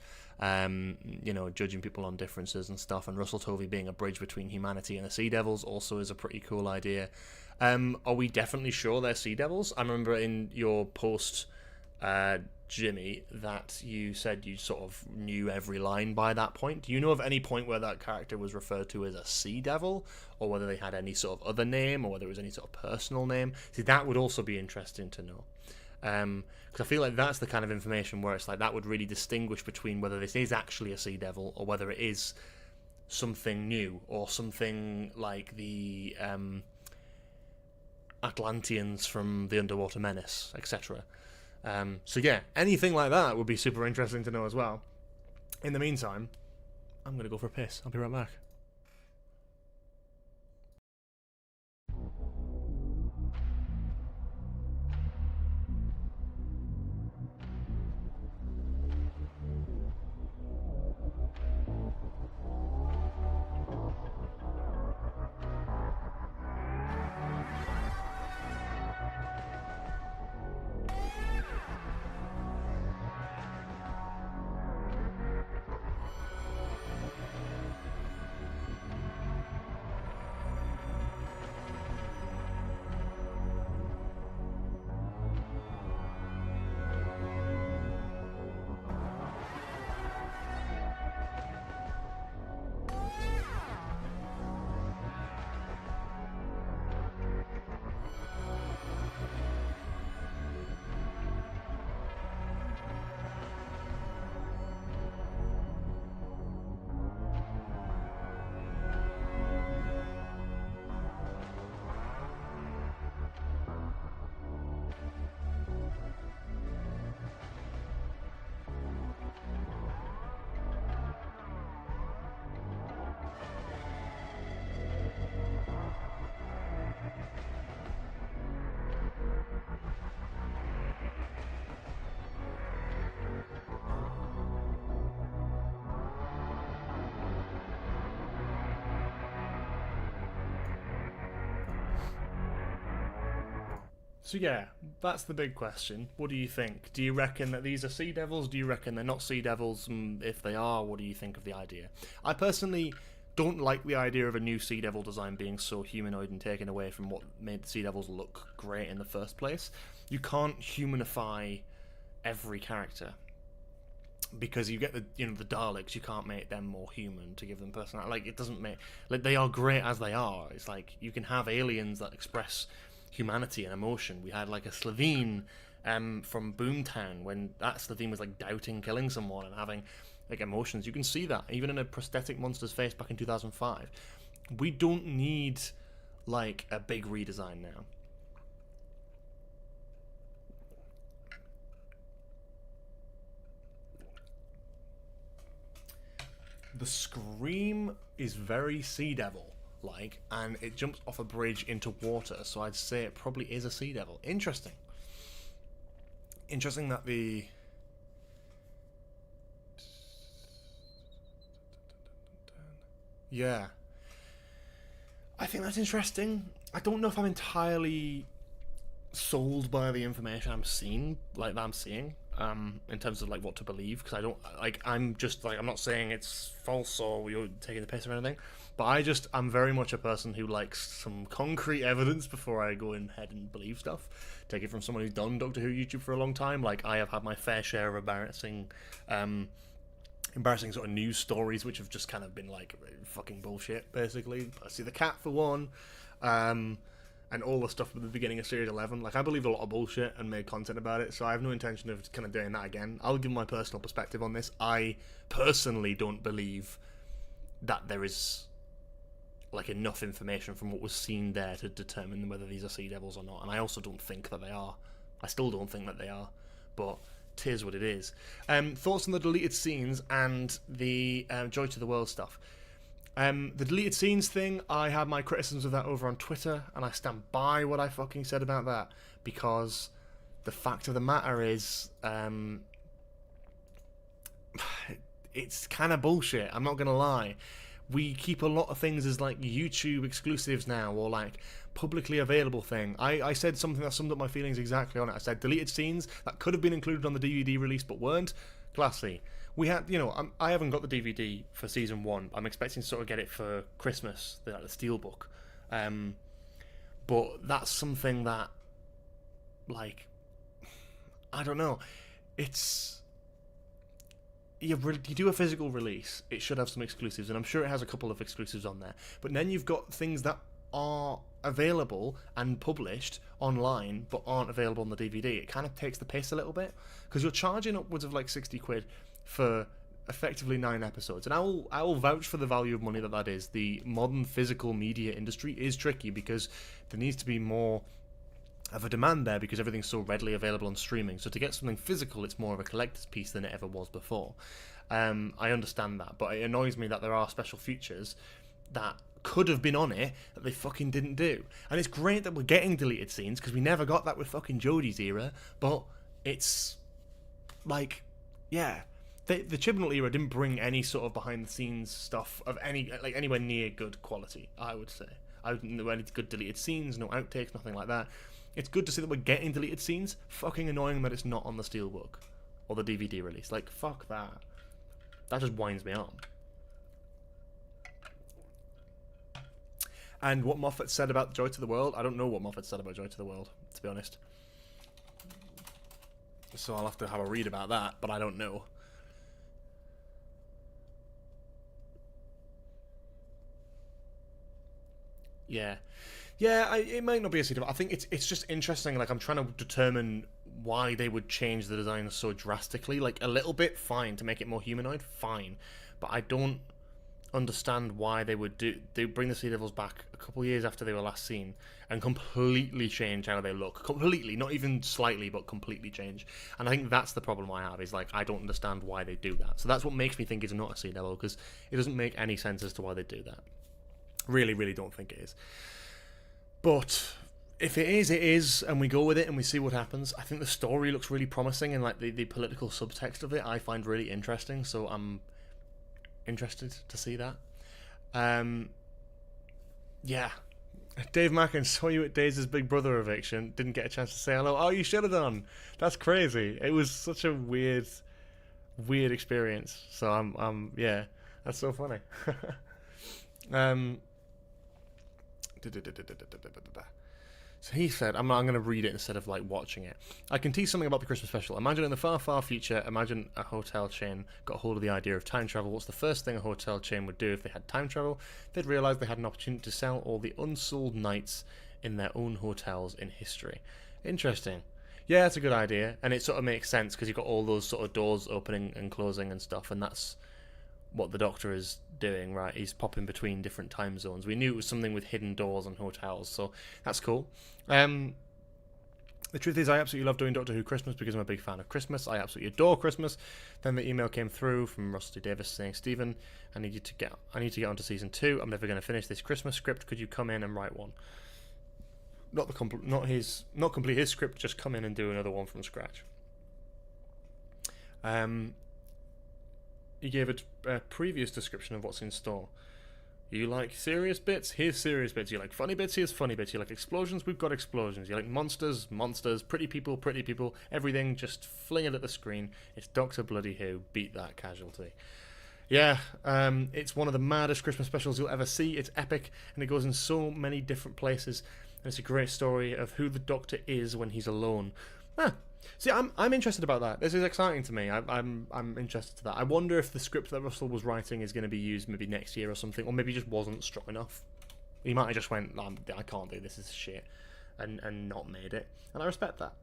Judging people on differences and stuff, and Russell Tovey being a bridge between humanity and the Sea Devils also is a pretty cool idea. Are we definitely sure they're Sea Devils? I remember in your post, Jimmy, that you said you sort of knew every line by that point. Do you know of any point where that character was referred to as a Sea Devil, or whether they had any sort of other name, or whether it was any sort of personal name? See, that would also be interesting to know. Because I feel like that's the kind of information where it's like that would really distinguish between whether this is actually a Sea Devil or whether it is something new, or something like the Atlanteans from the Underwater Menace, etc. So yeah, anything like that would be super interesting to know as well. In the meantime, I'm going to go for a piss. I'll be right back. So yeah, that's the big question. What do you think? Do you reckon that these are sea devils? Do you reckon they're not sea devils? And if they are, what do you think of the idea? I personally don't like the idea of a new sea devil design being so humanoid and taken away from what made the sea devils look great in the first place. You can't humanify every character, because you get the the Daleks. You can't make them more human to give them personality. Like, it doesn't make, like, they are great as they are. It's like you can have aliens that express humanity and emotion. We had like a Slovene from Boomtown, when that Slovene was like doubting killing someone and having like emotions. You can see that even in a prosthetic monster's face back in 2005. We don't need like a big redesign now. The scream is very sea devil like, and it jumps off a bridge into water, so I'd say it probably is a sea devil. Interesting that the yeah, I think that's interesting. I don't know if I'm entirely sold by the information I'm seeing in terms of like what to believe, because I don't like, I'm just like, I'm not saying it's false or you're taking the piss or anything, but I'm very much a person who likes some concrete evidence before I go ahead and believe stuff. Take it from someone who's done Doctor Who YouTube for a long time. Like, I have had my fair share of embarrassing sort of news stories which have just kind of been like fucking bullshit, basically. I see the cat for one, and all the stuff at the beginning of Series 11. Like, I believed a lot of bullshit and made content about it, so I have no intention of kind of doing that again. I'll give my personal perspective on this. I personally don't believe that there is like enough information from what was seen there to determine whether these are sea devils or not, and I also don't think that they are. I still don't think that they are, but tis what it is. Thoughts on the deleted scenes and the Joy to the World stuff. The deleted scenes thing, I had my criticisms of that over on Twitter, and I stand by what I fucking said about that, because the fact of the matter is, it's kind of bullshit, I'm not gonna lie. We keep a lot of things as like YouTube exclusives now, or like publicly available thing. I said something that summed up my feelings exactly on it. I said deleted scenes that could have been included on the DVD release but weren't. Classy. We had, I haven't got the DVD for season 1. I'm expecting to sort of get it for Christmas, the Steelbook. But that's something that, like, I don't know. It's, you do a physical release, it should have some exclusives, and I'm sure it has a couple of exclusives on there. But then you've got things that are available and published online but aren't available on the DVD. It kind of takes the piss a little bit, because you're charging upwards of like 60 quid for effectively 9 episodes, and I will vouch for the value of money that is. The modern physical media industry is tricky, because there needs to be more of a demand there, because everything's so readily available on streaming. So to get something physical, it's more of a collector's piece than it ever was before. I understand that, but it annoys me that there are special features that could have been on it that they fucking didn't do. And it's great that we're getting deleted scenes, because we never got that with fucking Jodie's era, but it's like, yeah, the Chibnall era didn't bring any sort of behind the scenes stuff of anywhere near good quality, I would say. I didn't know any good deleted scenes, no outtakes, nothing like that. It's good to see that we're getting deleted scenes. Fucking annoying that it's not on the Steelbook or the DVD release. Like, fuck that. That just winds me up. And what Moffat said about Joy to the World, I don't know what Moffat said about Joy to the World, to be honest. So I'll have to have a read about that, but I don't know. Yeah. Yeah, it might not be a CD. I think it's just interesting. Like, I'm trying to determine why they would change the design so drastically. Like, a little bit, fine. To make it more humanoid, fine. But I don't understand why they would bring the Sea Devils back a couple years after they were last seen and completely change how they look. Completely, not even slightly, but completely change. And I think that's the problem I have, is like, I don't understand why they do that. So that's what makes me think it's not a Sea Devil, because it doesn't make any sense as to why they do that. Really, really don't think it is. But if it is, and we go with it and we see what happens. I think the story looks really promising, and like the political subtext of it I find really interesting, so I'm interested to see that. Yeah, Dave Mackin saw you at Daze's Big Brother eviction. Didn't get a chance to say hello. Oh, you should have done. That's crazy. It was such a weird experience. So yeah, that's so funny. So he said, I'm going to read it instead of like watching it. I can tease something about the Christmas special. Imagine in the far, far future, imagine a hotel chain got hold of the idea of time travel. What's the first thing a hotel chain would do if they had time travel? They'd realise they had an opportunity to sell all the unsold nights in their own hotels in history. Interesting. Yeah, that's a good idea. And it sort of makes sense because you've got all those sort of doors opening and closing and stuff. And that's what the Doctor is doing, right? He's popping between different time zones. We knew it was something with hidden doors and hotels, so that's cool. The truth is, I absolutely love doing Doctor Who Christmas because I'm a big fan of Christmas. I absolutely adore Christmas. Then the email came through from Rusty Davis saying, Stephen, I need to get onto season 2. I'm never going to finish this Christmas script. Could you come in and write one? Not complete his script. Just come in and do another one from scratch. He gave a previous description of what's in store. You like serious bits? Here's serious bits. You like funny bits? Here's funny bits. You like explosions? We've got explosions. You like monsters? Monsters. Pretty people? Pretty people. Everything, just fling it at the screen. It's Doctor Bloody Who. Beat that casualty. Yeah, it's one of the maddest Christmas specials you'll ever see. It's epic, and it goes in so many different places. And it's a great story of who the Doctor is when he's alone. See, I'm interested about that. This is exciting to me. I'm interested to that. I wonder if the script that Russell was writing is going to be used maybe next year or something, or maybe just wasn't strong enough. He might have just went, I can't do this. This is shit, and not made it. And I respect that.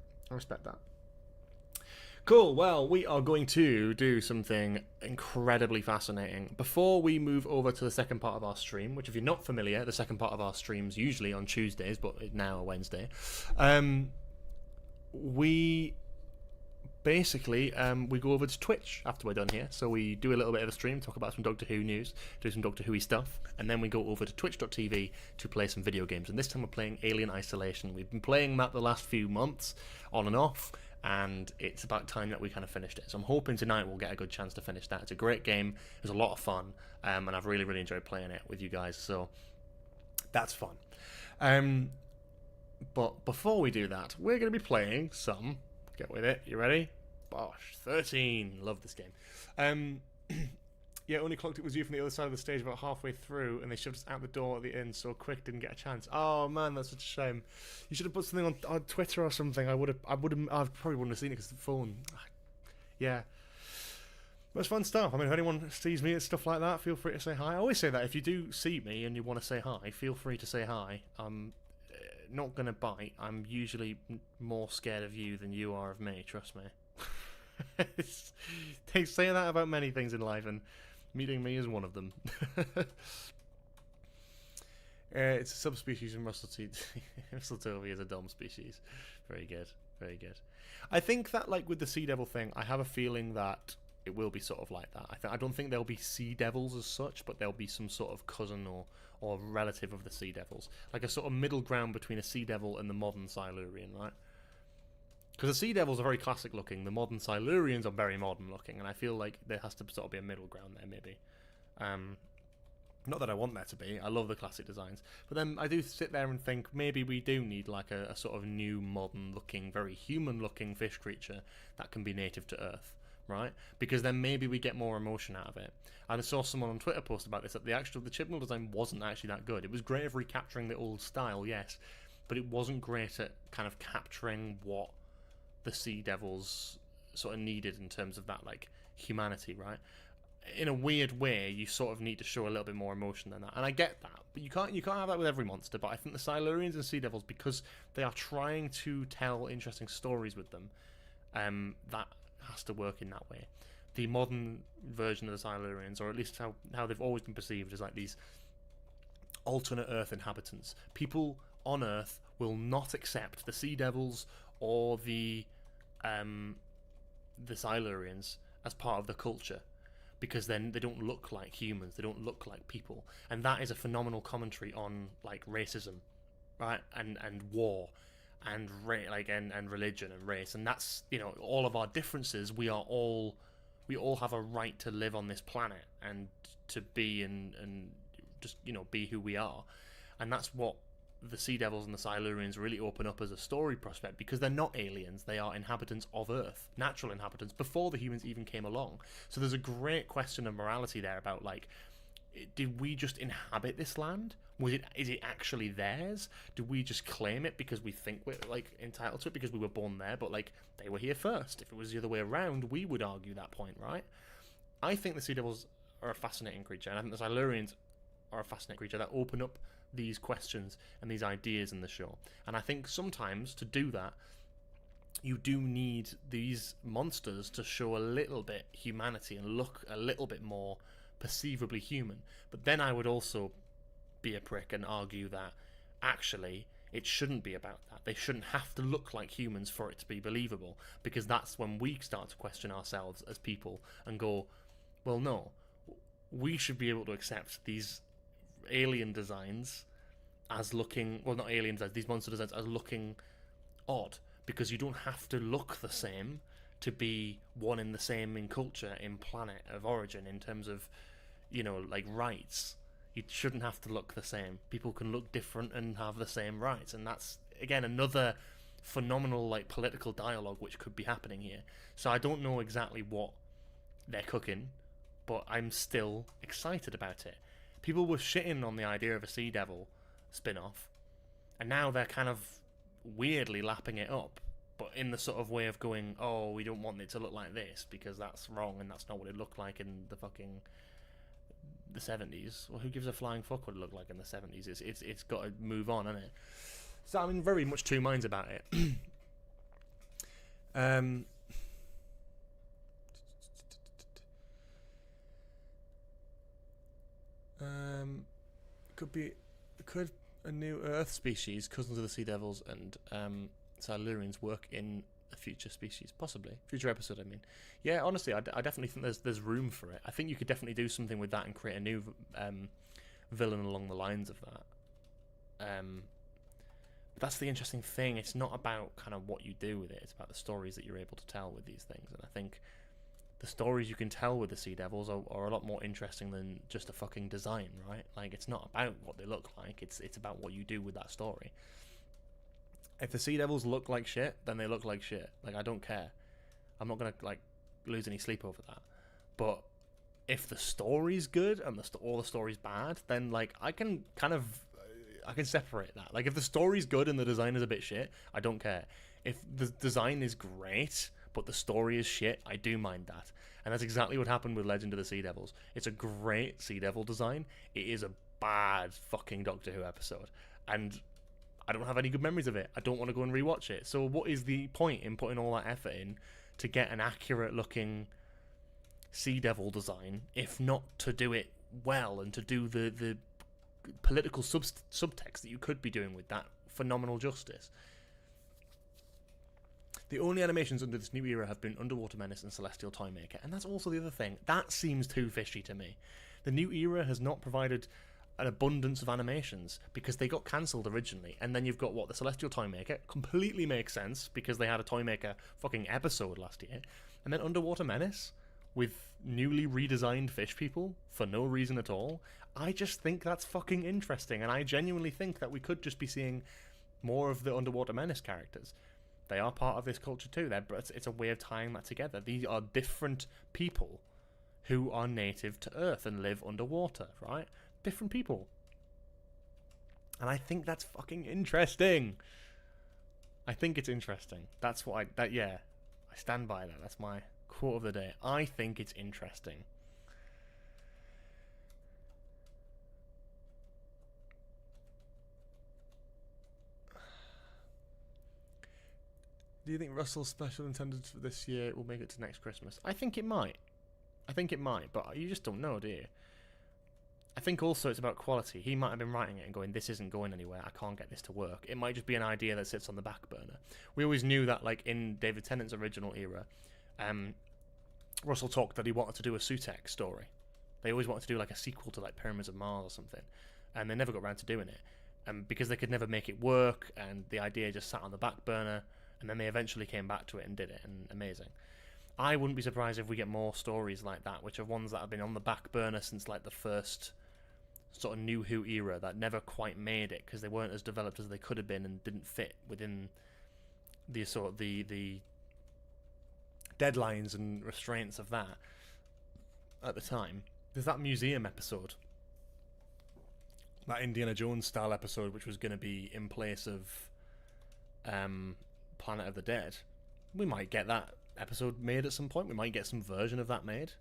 Cool. Well, we are going to do something incredibly fascinating. Before we move over to the second part of our stream, which if you're not familiar, the second part of our stream's usually on Tuesdays, but now a Wednesday. We basically we go over to Twitch after we're done here, so we do a little bit of a stream, talk about some Doctor Who news, do some Doctor Who stuff, and then we go over to twitch.tv to play some video games. And this time we're playing Alien Isolation. We've been playing that the last few months on and off, and it's about time that we kind of finished it. So I'm hoping tonight we'll get a good chance to finish that. It's a great game, it was a lot of fun, and I've really enjoyed playing it with you guys, so that's fun. But before we do that, we're going to be playing some... Get with it. You ready? Bosh. 13. Love this game. Yeah, only clocked it was you from the other side of the stage about halfway through, and they shoved us out the door at the end so quick, didn't get a chance. Oh man, that's such a shame. You should have put something on Twitter or something. I probably wouldn't have seen it because of the phone. Yeah. But it's fun stuff. I mean, if anyone sees me and stuff like that, feel free to say hi. I always say that. If you do see me and you want to say hi, feel free to say hi. Not gonna bite. I'm usually more scared of you than you are of me, trust me. They say that about many things in life, and meeting me is one of them. It's a subspecies in Russelltovia is a dumb species. Very good. I think that, like, with the Sea Devil thing, I have a feeling that it will be sort of like that. I don't think there'll be Sea Devils as such, but there'll be some sort of cousin or relative of the Sea Devils. Like a sort of middle ground between a Sea Devil and the modern Silurian, right? Because the Sea Devils are very classic looking, the modern Silurians are very modern looking, and I feel like there has to sort of be a middle ground there, maybe. Not that I want there to be, I love the classic designs. But then I do sit there and think, maybe we do need like a sort of new, modern looking, very human looking fish creature that can be native to Earth. Right? Because then maybe we get more emotion out of it. And I saw someone on Twitter post about this, that the Chibnall design wasn't actually that good. It was great at recapturing the old style, yes, but it wasn't great at kind of capturing what the Sea Devils sort of needed in terms of that, like, humanity, right? In a weird way, you sort of need to show a little bit more emotion than that. And I get that, but you can't have that with every monster. But I think the Silurians and Sea Devils, because they are trying to tell interesting stories with them, that has to work in that way. The modern version of the Silurians, or at least how they've always been perceived, as like these alternate Earth inhabitants. People on Earth will not accept the Sea Devils or the Silurians as part of the culture, because then they don't look like humans, they don't look like people, and that is a phenomenal commentary on like racism, right, and war. And and religion and race, and that's, you know, all of our differences. We all have a right to live on this planet and to be and just, you know, be who we are, and that's what the Sea Devils and the Silurians really open up as a story prospect, because they're not aliens, they are inhabitants of Earth, natural inhabitants, before the humans even came along. So there's a great question of morality there about, like, did we just inhabit this land? Is it actually theirs? Do we just claim it because we think we're, like, entitled to it because we were born there, but, like, they were here first? If it was the other way around, we would argue that point, right? I think the Sea Devils are a fascinating creature, and I think the Silurians are a fascinating creature that open up these questions and these ideas in the show. And I think sometimes to do that, you do need these monsters to show a little bit humanity and look a little bit more perceivably human. But then I would also be a prick and argue that actually it shouldn't be about that. They shouldn't have to look like humans for it to be believable, because that's when we start to question ourselves as people and go, well, no, we should be able to accept these alien designs as looking, well, not alien designs, these monster designs as looking odd, because you don't have to look the same to be one in the same in culture, in planet of origin, in terms of, you know, like rights. You shouldn't have to look the same. People can look different and have the same rights, and that's, again, another phenomenal, like, political dialogue which could be happening here. So I don't know exactly what they're cooking, but I'm still excited about it. People were shitting on the idea of a Sea Devil spin-off, and now they're kind of weirdly lapping it up, but in the sort of way of going, oh, we don't want it to look like this because that's wrong and that's not what it looked like in the 70s. Well, who gives a flying fuck what it looked like in the 70s? It's got to move on, hasn't it? So I'm in very much two minds about it. Could a new Earth species, cousins of the Sea Devils and Silurians, work in a future species? Possibly. Future episode, I mean. Yeah, honestly, I definitely think there's room for it. I think you could definitely do something with that and create a new villain along the lines of that. But that's the interesting thing. It's not about kind of what you do with it. It's about the stories that you're able to tell with these things. And I think the stories you can tell with the Sea Devils are a lot more interesting than just a fucking design, right? Like, it's not about what they look like. It's about what you do with that story. If the Sea Devils look like shit, then they look like shit. Like, I don't care. I'm not gonna, like, lose any sleep over that. But if the story's good and all the story's bad, then, like, I can separate that. Like, if the story's good and the design is a bit shit, I don't care. If the design is great but the story is shit, I do mind that. And that's exactly what happened with Legend of the Sea Devils. It's a great Sea Devil design. It is a bad fucking Doctor Who episode. And I don't have any good memories of it. I don't want to go and rewatch it. So what is the point in putting all that effort in to get an accurate looking Sea Devil design, if not to do it well and to do the political subtext that you could be doing with that phenomenal justice? The only animations under this new era have been Underwater Menace and Celestial Toymaker, and that's also the other thing. That seems too fishy to me. The new era has not provided an abundance of animations because they got cancelled originally, and then you've got the Celestial Toymaker, completely makes sense because they had a Toymaker fucking episode last year, and then Underwater Menace with newly redesigned fish people for no reason at all. I just think that's fucking interesting, and I genuinely think that we could just be seeing more of the Underwater Menace characters. They are part of this culture too. It's a way of tying that together. These are different people who are native to Earth and live underwater, right? Different people. And I think that's fucking interesting. I think it's interesting. That's what I stand by that. That's my quote of the day. I think it's interesting. Do you think Russell's special intended for this year will make it to next Christmas? I think it might. But you just don't know, do you? I think also it's about quality. He might have been writing it and going, this isn't going anywhere, I can't get this to work. It might just be an idea that sits on the back burner. We always knew that, like, in David Tennant's original era, Russell talked that he wanted to do a Sutekh story. They always wanted to do, like, a sequel to, like, Pyramids of Mars or something. And they never got around to doing it. Because they could never make it work, and the idea just sat on the back burner. And then they eventually came back to it and did it, and amazing. I wouldn't be surprised if we get more stories like that, which are ones that have been on the back burner since, like, the first sort of New Who era that never quite made it because they weren't as developed as they could have been and didn't fit within the sort of the deadlines and restraints of that at the time. There's that museum episode, that Indiana Jones style episode, which was going to be in place of Planet of the Dead. We might get that episode made at some point. We might get some version of that made.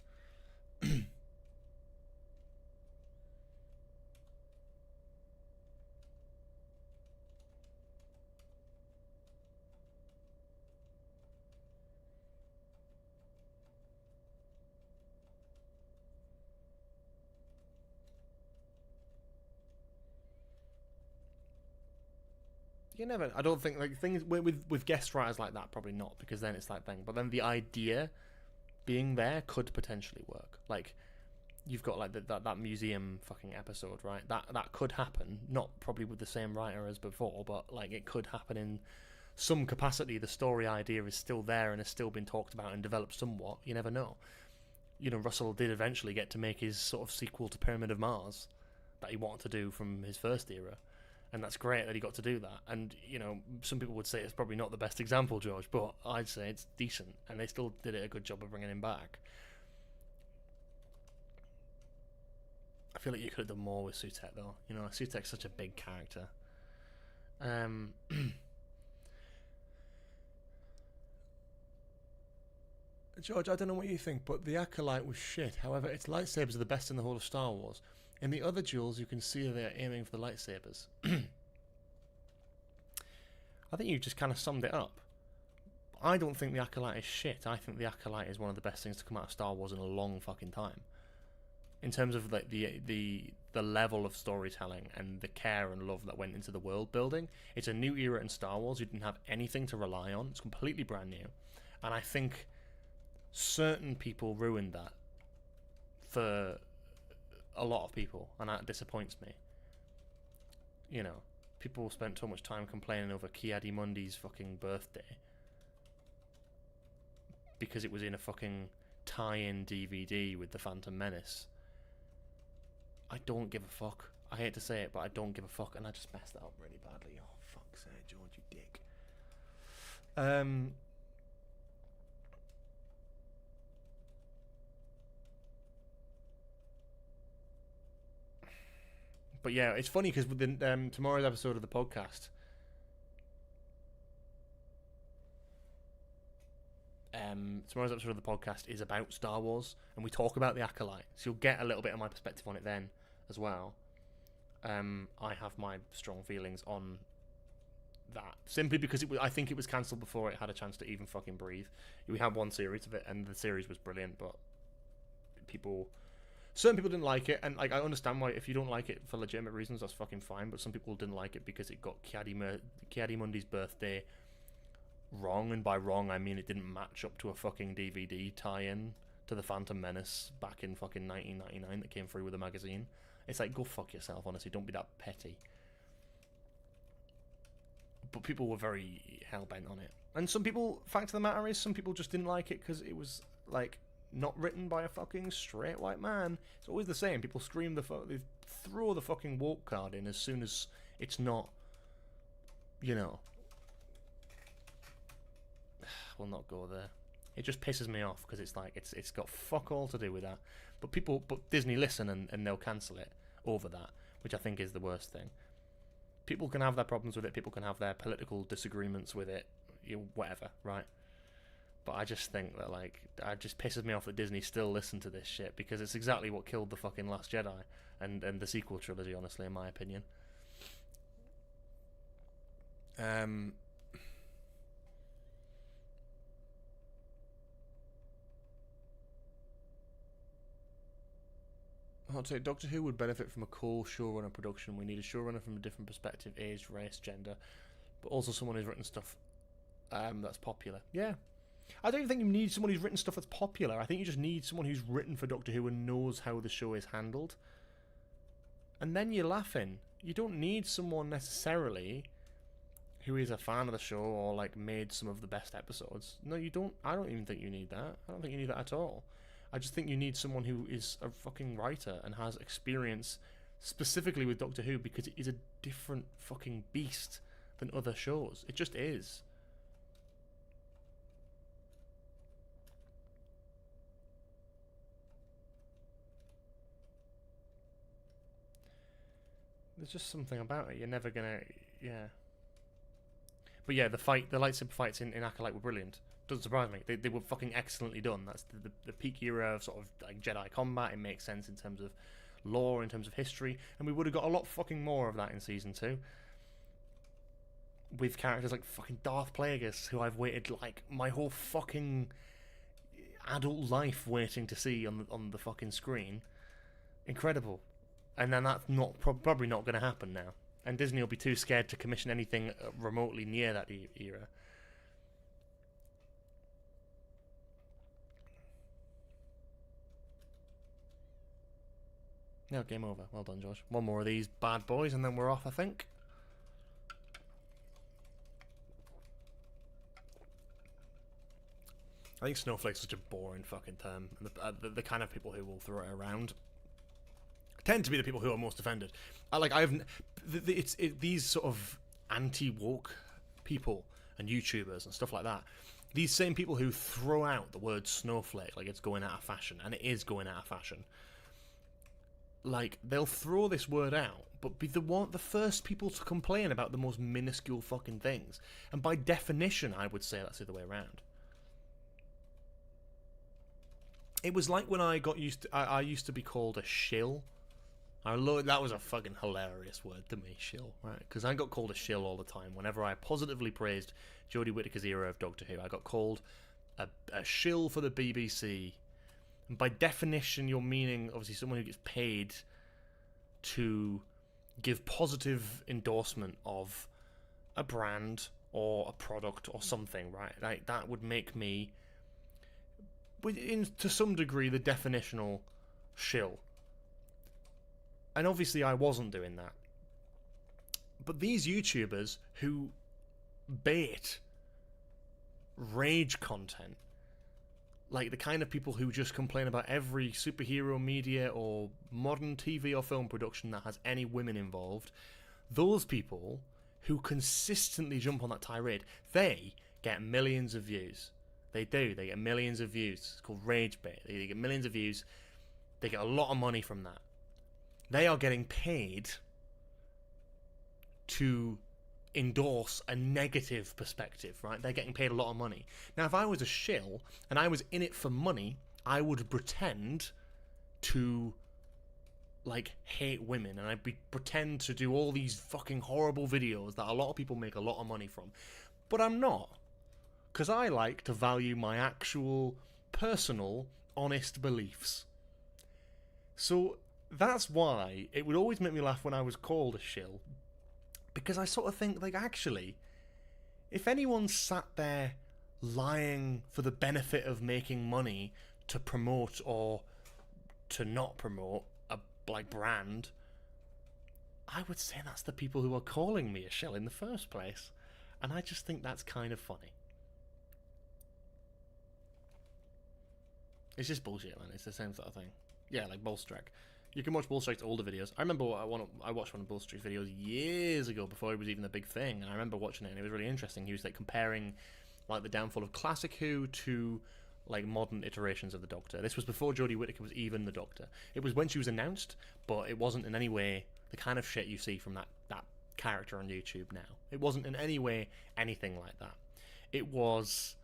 You never. I don't think like things with guest writers like that, probably not, because then it's like thing. But then the idea being there could potentially work. Like you've got like that museum fucking episode, right? That could happen. Not probably with the same writer as before, but like it could happen in some capacity. The story idea is still there and has still been talked about and developed somewhat. You never know. You know, Russell did eventually get to make his sort of sequel to Pyramid of Mars that he wanted to do from his first era. And that's great that he got to do that. And, you know, some people would say it's probably not the best example, George, but I'd say it's decent. And they still did a good job of bringing him back. I feel like you could have done more with Sutek, though. You know, Sutek's such a big character. George, I don't know what you think, but the Acolyte was shit. However, its lightsabers are the best in the whole of Star Wars. In the other duels, you can see they're aiming for the lightsabers. I think you just kind of summed it up. I don't think the Acolyte is shit. I think the Acolyte is one of the best things to come out of Star Wars in a long fucking time. In terms of like the level of storytelling and the care and love that went into the world building, it's a new era in Star Wars. You didn't have anything to rely on. It's completely brand new, and I think certain people ruined that for a lot of people, and that disappoints me. You know, people spent so much time complaining over Ki-Adi-Mundi's fucking birthday because it was in a fucking tie-in DVD with the Phantom Menace. I don't give a fuck. I hate to say it, but I don't give a fuck, and I just messed that up really badly. Oh, fuck's sake, George, you dick. But yeah, it's funny because within tomorrow's episode of the podcast, is about Star Wars, and we talk about the Acolyte, so you'll get a little bit of my perspective on it then as well. I have my strong feelings on that, simply because I think it was cancelled before it had a chance to even fucking breathe. We had one series of it, and the series was brilliant, but certain people didn't like it, and like I understand why. If you don't like it for legitimate reasons, that's fucking fine. But some people didn't like it because it got Ki-Adi-Mundi's birthday wrong, and by wrong I mean it didn't match up to a fucking DVD tie-in to the Phantom Menace back in fucking 1999 that came through with a magazine. It's like, go fuck yourself, honestly. Don't be that petty. But people were very hell-bent on it, and some people, fact of the matter is, some people just didn't like it because it was like not written by a fucking straight white man. It's always the same. People scream they throw the fucking woke card in as soon as it's not, you know. We'll not go there. It just pisses me off because it's like it's got fuck all to do with that. But Disney listen and they'll cancel it over that, which I think is the worst thing. People can have their problems with it. People can have their political disagreements with it. Whatever, right? But I just think that, like, it just pisses me off that Disney still listen to this shit, because it's exactly what killed the fucking Last Jedi and the sequel trilogy, honestly, in my opinion. I'll say Doctor Who would benefit from a co-showrunner production. We need a showrunner from a different perspective, age, race, gender, but also someone who's written stuff that's popular. Yeah. I don't even think you need someone who's written stuff that's popular. I think you just need someone who's written for Doctor Who and knows how the show is handled. And then you're laughing. You don't need someone necessarily who is a fan of the show or like made some of the best episodes. No, you don't. I don't even think you need that. I don't think you need that at all. I just think you need someone who is a fucking writer and has experience specifically with Doctor Who, because it is a different fucking beast than other shows. It just is. There's just something about it. You're never gonna, yeah. But yeah, the lightsaber fights in Acolyte were brilliant. Doesn't surprise me. They were fucking excellently done. That's the peak era of sort of like Jedi combat. It makes sense in terms of lore, in terms of history, and we would have got a lot fucking more of that in season 2. With characters like fucking Darth Plagueis, who I've waited like my whole fucking adult life waiting to see on the fucking screen. Incredible. And then that's not probably not going to happen now. And Disney will be too scared to commission anything remotely near that era. No, game over. Well done, Josh. One more of these bad boys and then we're off, I think. I think snowflake's such a boring fucking term. And the kind of people who will throw it around tend to be the people who are most offended. These sort of anti-woke people and YouTubers and stuff like that. These same people who throw out the word snowflake like it's going out of fashion, and it is going out of fashion. Like, they'll throw this word out, but be the first people to complain about the most minuscule fucking things. And by definition, I would say that's the other way around. It was like when I got used to... I used to be called a shill. That was a fucking hilarious word to me, shill, right? Because I got called a shill all the time. Whenever I positively praised Jodie Whittaker's era of Doctor Who, I got called a shill for the BBC. And by definition, you're meaning, obviously, someone who gets paid to give positive endorsement of a brand or a product or something, right? Like, that would make me, to some degree, the definitional shill. And obviously I wasn't doing that. But these YouTubers who bait rage content, like the kind of people who just complain about every superhero media or modern TV or film production that has any women involved, those people who consistently jump on that tirade, they get millions of views. They do. They get millions of views. It's called rage bait. They get millions of views. They get a lot of money from that. They are getting paid to endorse a negative perspective, right? They're getting paid a lot of money. Now, if I was a shill and I was in it for money, I would pretend to, like, hate women, and I'd pretend to do all these fucking horrible videos that a lot of people make a lot of money from. But I'm not. Because I like to value my actual, personal, honest beliefs. So that's why it would always make me laugh when I was called a shill. Because I sort of think, like, actually, if anyone sat there lying for the benefit of making money to promote or to not promote a, like, brand, I would say that's the people who are calling me a shill in the first place. And I just think that's kind of funny. It's just bullshit, man. It's the same sort of thing. Yeah, like Bullstrike. You can watch Bullstrike's older videos. I remember I watched one of Bullstrike's videos years ago before it was even a big thing, and I remember watching it and it was really interesting. He was like comparing like the downfall of classic Who to like modern iterations of the Doctor. This was before Jodie Whittaker was even the Doctor. It was when she was announced, but it wasn't in any way the kind of shit you see from that character on YouTube now. It wasn't in any way anything like that. It was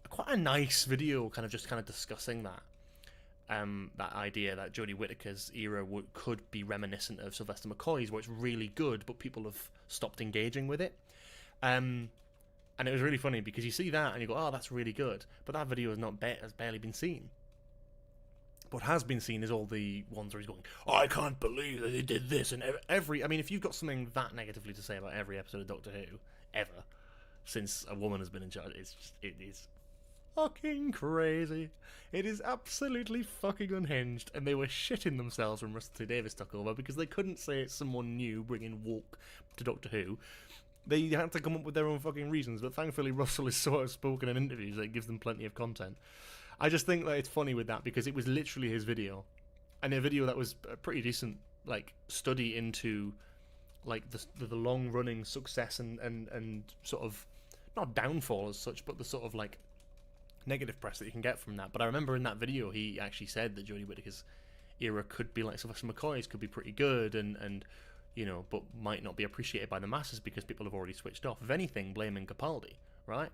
quite a nice video, kind of discussing that. That idea that Jodie Whittaker's era could be reminiscent of Sylvester McCoy's, where it's really good, but people have stopped engaging with it. And it was really funny because you see that and you go, oh, that's really good. But that video has barely been seen. What has been seen is all the ones where he's going, oh, I can't believe that they did this. And I mean, if you've got something that negatively to say about every episode of Doctor Who, ever, since a woman has been in charge, it is fucking crazy. It is absolutely fucking unhinged, and they were shitting themselves when Russell T Davies took over because they couldn't say it's someone new bringing woke to Doctor Who. They had to come up with their own fucking reasons, but thankfully Russell is sort of spoken in interviews that gives them plenty of content. I just think that it's funny with that because it was literally his video, and a video that was pretty decent like study into like the long running success and sort of not downfall as such, but the sort of like negative press that you can get from that. But I remember in that video he actually said that Jodie Whittaker's era could be like Sylvester McCoy's, could be pretty good, and you know, but might not be appreciated by the masses because people have already switched off. If anything, blaming Capaldi, right?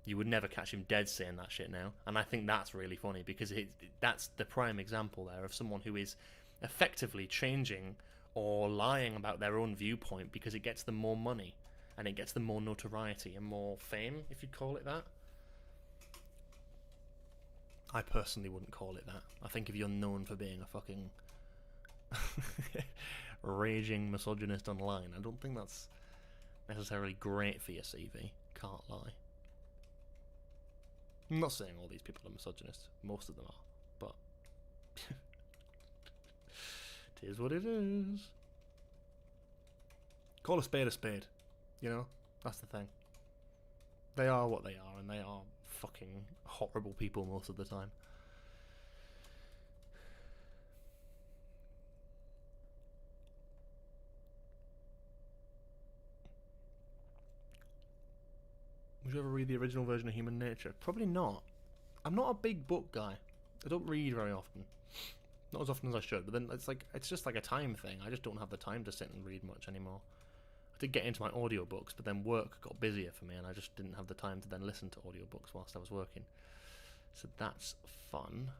You would never catch him dead saying that shit now, and I think that's really funny because that's the prime example there of someone who is effectively changing or lying about their own viewpoint because it gets them more money and it gets them more notoriety and more fame, if you'd call it that. I personally wouldn't call it that. I think if you're known for being a fucking raging misogynist online, I don't think that's necessarily great for your CV. Can't lie. I'm not saying all these people are misogynists. Most of them are, but it is what it is. Call a spade, you know? That's the thing. They are what they are, and they are fucking horrible people most of the time. Would you ever read the original version of Human Nature? Probably not. I'm not a big book guy. I don't read very often. Not as often as I should, but then it's just like a time thing. I just don't have the time to sit and read much anymore. I did get into my audiobooks, but then work got busier for me and I just didn't have the time to then listen to audiobooks whilst I was working. So that's fun.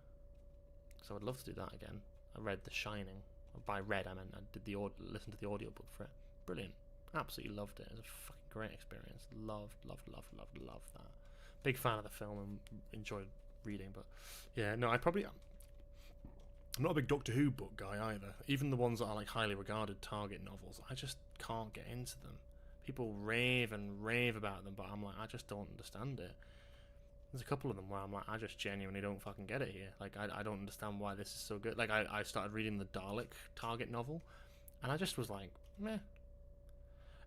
So I'd love to do that again. I read The Shining. By read, I meant I did listen to the audiobook for it. Brilliant. Absolutely loved it. It was a fucking great experience. Loved that. Big fan of the film and enjoyed reading, but yeah, no, I'm not a big Doctor Who book guy either. Even the ones that are like highly regarded Target novels, I just can't get into them. People rave and rave about them, but I'm like, I just don't understand it. There's a couple of them where I'm like, I just genuinely don't fucking get it here. Like, I don't understand why this is so good. Like, I started reading the Dalek Target novel, and I just was like, meh.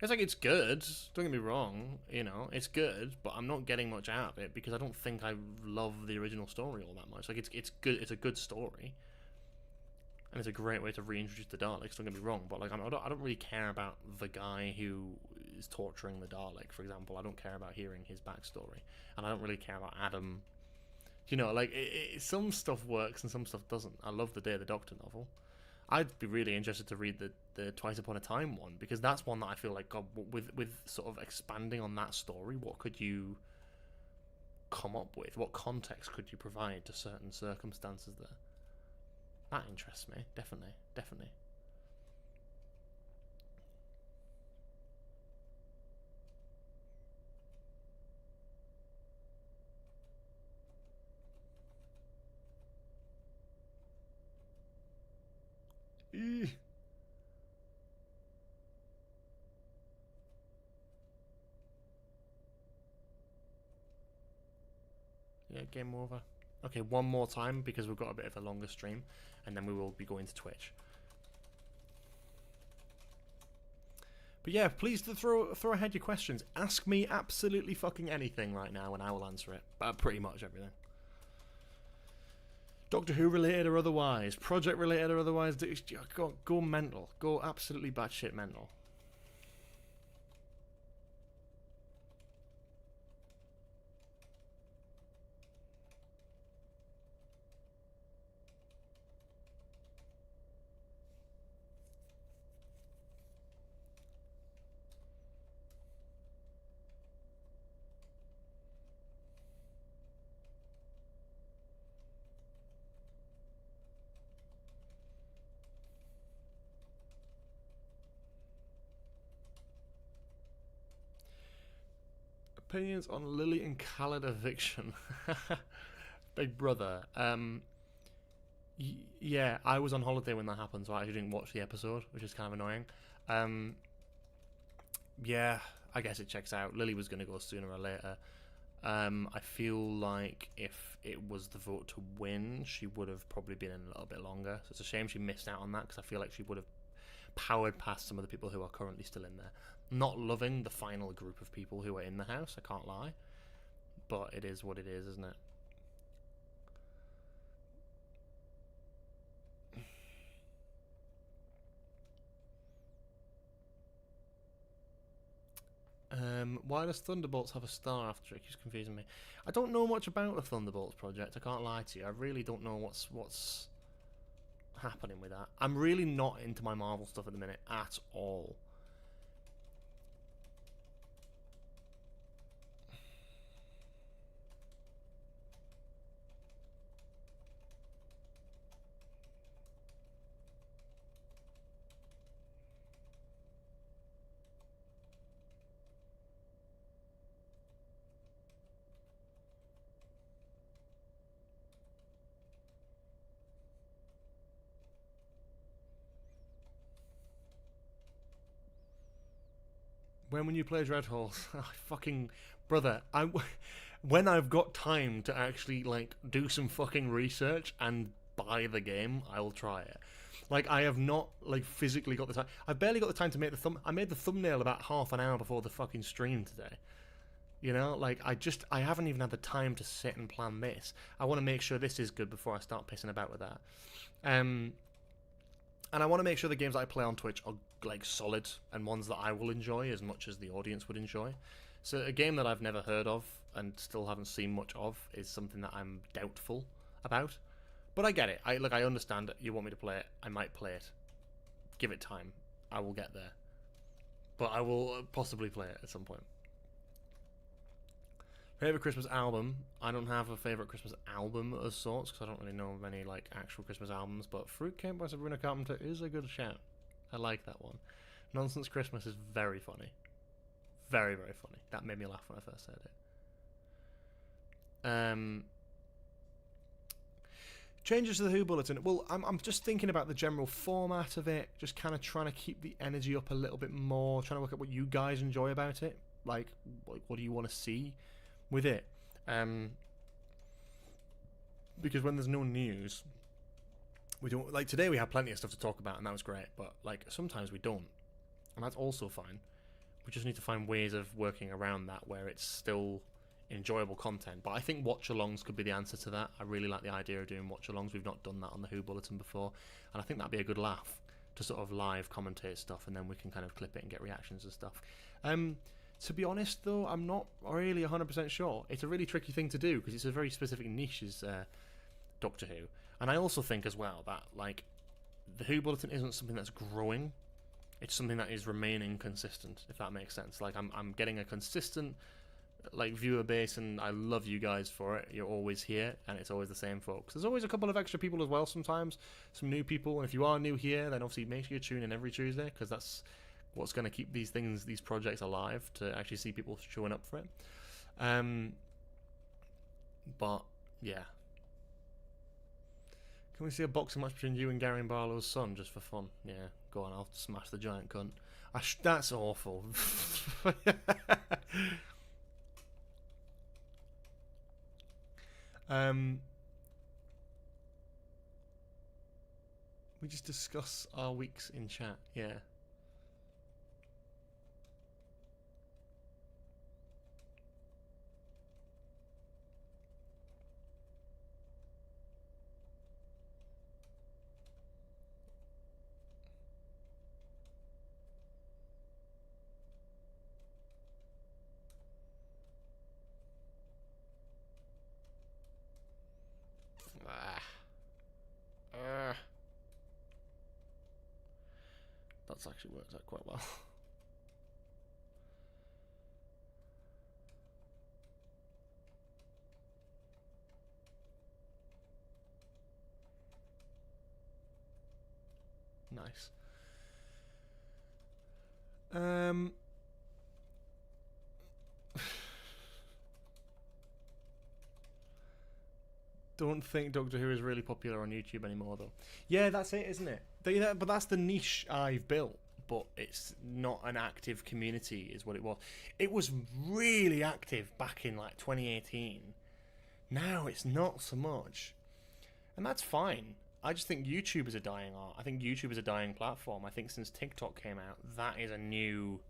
It's like, it's good, don't get me wrong, you know, it's good, but I'm not getting much out of it because I don't think I love the original story all that much. Like, it's good, it's a good story, and it's a great way to reintroduce the Daleks, don't get me wrong, but like, I don't really care about the guy who is torturing the Dalek, for example. I don't care about hearing his backstory, and I don't really care about Adam. You know, like, some stuff works and some stuff doesn't. I love the Day of the Doctor novel. I'd be really interested to read the Twice Upon a Time one, because that's one that I feel like, God, with sort of expanding on that story, what could you come up with? What context could you provide to certain circumstances there? That interests me, definitely. Yeah, game over. Okay, one more time because we've got a bit of a longer stream, and then we will be going to Twitch. But yeah, please throw ahead your questions. Ask me absolutely fucking anything right now, and I will answer it. Pretty much everything. Doctor Who related or otherwise, project related or otherwise. Go mental. Go absolutely batshit mental. Opinions on Lily and Khaled eviction. Big brother. Yeah, I was on holiday when that happened, so I actually didn't watch the episode, which is kind of annoying. Yeah, I guess it checks out. Lily was going to go sooner or later. I feel like if it was the vote to win, she would have probably been in a little bit longer. So it's a shame she missed out on that, because I feel like she would have powered past some of the people who are currently still in there. Not loving the final group of people who are in the house, I can't lie. But it is what it is, isn't it? Why does Thunderbolts have a star after it? Keeps confusing me. I don't know much about the Thunderbolts project. I can't lie to you. I really don't know what's happening with that. I'm really not into my Marvel stuff at the minute at all. When will you play Dreadhalls? Oh, fucking brother, when I've got time to actually like do some fucking research and buy the game, I will try it. Like, I have not like physically got the time. I've barely got the time to make the I made the thumbnail about half an hour before the fucking stream today. You know, like I haven't even had the time to sit and plan this. I want to make sure this is good before I start pissing about with that. And I want to make sure the games that I play on Twitch are like solid and ones that I will enjoy as much as the audience would enjoy. So a game that I've never heard of and still haven't seen much of is something that I'm doubtful about. But I get it. I understand it. You want me to play it. I might play it. Give it time. I will get there. But I will possibly play it at some point. Favorite Christmas album? I don't have a favorite Christmas album of sorts because I don't really know of any like actual Christmas albums. But Fruitcake by Sabrina Carpenter is a good shout. I like that one. Nonsense Christmas is very funny, very very funny. That made me laugh when I first heard it. Changes to the Who Bulletin. Well, I'm just thinking about the general format of it. Just kind of trying to keep the energy up a little bit more. Trying to work out what you guys enjoy about it. Like what do you want to see with it? Because when there's no news, we don't, like today we had plenty of stuff to talk about and that was great, but like sometimes we don't, and that's also fine. We just need to find ways of working around that where it's still enjoyable content. But I think watch-alongs could be the answer to that. I really like the idea of doing watch-alongs. We've not done that on the Who Bulletin before, and I think that'd be a good laugh to sort of live commentate stuff, and then we can kind of clip it and get reactions and stuff. To be honest, though, I'm not really 100% sure. It's a really tricky thing to do because it's a very specific niche, is Doctor Who. And I also think as well that like the Who Bulletin isn't something that's growing. It's something that is remaining consistent, if that makes sense. Like I'm getting a consistent like viewer base, and I love you guys for it. You're always here, and it's always the same folks. There's always a couple of extra people as well sometimes, some new people. And if you are new here, then obviously make sure you tune in every Tuesday because that's what's going to keep these projects alive, to actually see people showing up for it. But yeah, can we see a boxing match between you and Gary and Barlow's son just for fun? Yeah, go on, I'll smash the giant cunt. That's awful. We just discuss our weeks in chat. Yeah. That's actually worked out quite well. Nice. Don't think Doctor Who is really popular on YouTube anymore, though. Yeah, that's it, isn't it? But that's the niche I've built. But it's not an active community, is what it was. It was really active back in like 2018. Now it's not so much, and that's fine. I just think YouTube is a dying art. I think YouTube is a dying platform. I think since TikTok came out, that is a new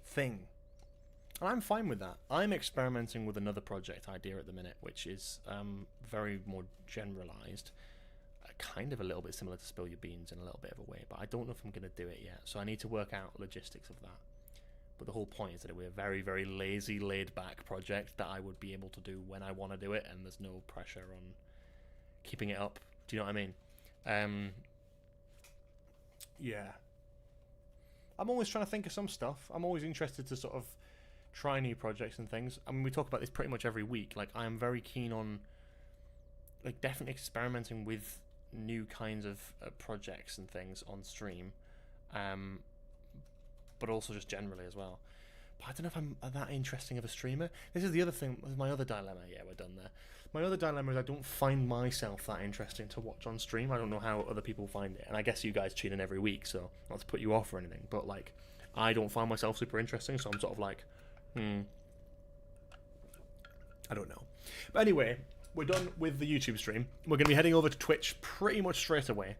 thing. And I'm fine with that. I'm experimenting with another project idea at the minute, which is very more generalized. Kind of a little bit similar to Spill Your Beans in a little bit of a way, but I don't know if I'm going to do it yet. So I need to work out logistics of that. But the whole point is that it would be a very, very lazy, laid-back project that I would be able to do when I want to do it, and there's no pressure on keeping it up. Do you know what I mean? Yeah. I'm always trying to think of some stuff. I'm always interested to sort of try new projects and things. I mean, we talk about this pretty much every week. Like, I am very keen on, like, definitely experimenting with new kinds of projects and things on stream. But also just generally as well. But I don't know if I'm that interesting of a streamer. This is the other thing. This is my other dilemma. Yeah, we're done there. My other dilemma is I don't find myself that interesting to watch on stream. I don't know how other people find it. And I guess you guys tune in every week, so not to put you off or anything. But, like, I don't find myself super interesting, so I'm sort of like, I don't know. But anyway, we're done with the YouTube stream. We're going to be heading over to Twitch pretty much straight away.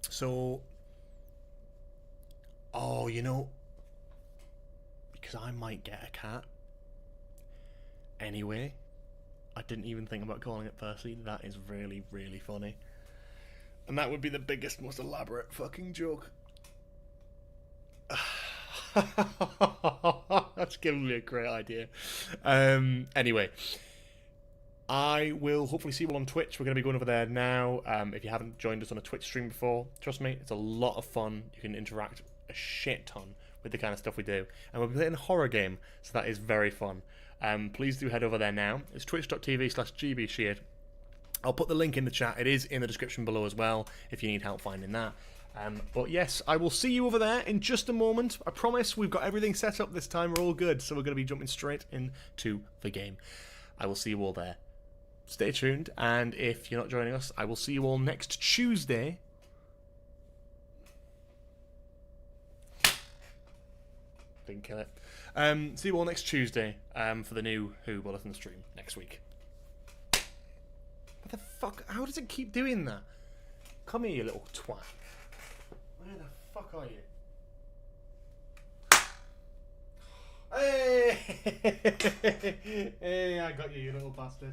So... Oh, you know, because I might get a cat. Anyway, I didn't even think about calling it Percy. That is really, really funny. And that would be the biggest, most elaborate fucking joke. That's giving me a great idea. Anyway, I will hopefully see you all on Twitch. We're going to be going over there now. If you haven't joined us on a Twitch stream before, trust me, it's a lot of fun. You can interact a shit ton with the kind of stuff we do, and we'll be playing a horror game, so that is very fun. Please do head over there now. It's twitch.tv/gbsheard. I'll put the link in the chat. It is in the description below as well if you need help finding that. But yes, I will see you over there in just a moment. I promise we've got everything set up this time. We're all good, so we're going to be jumping straight into the game. I will see you all there. Stay tuned, and if you're not joining us, I will see you all next Tuesday. Didn't kill it. See you all next Tuesday for the new WHO Bulletin stream next week. What the fuck? How does it keep doing that? Come here, you little twat. Where the fuck are you? Hey! Hey, I got you, you little bastard.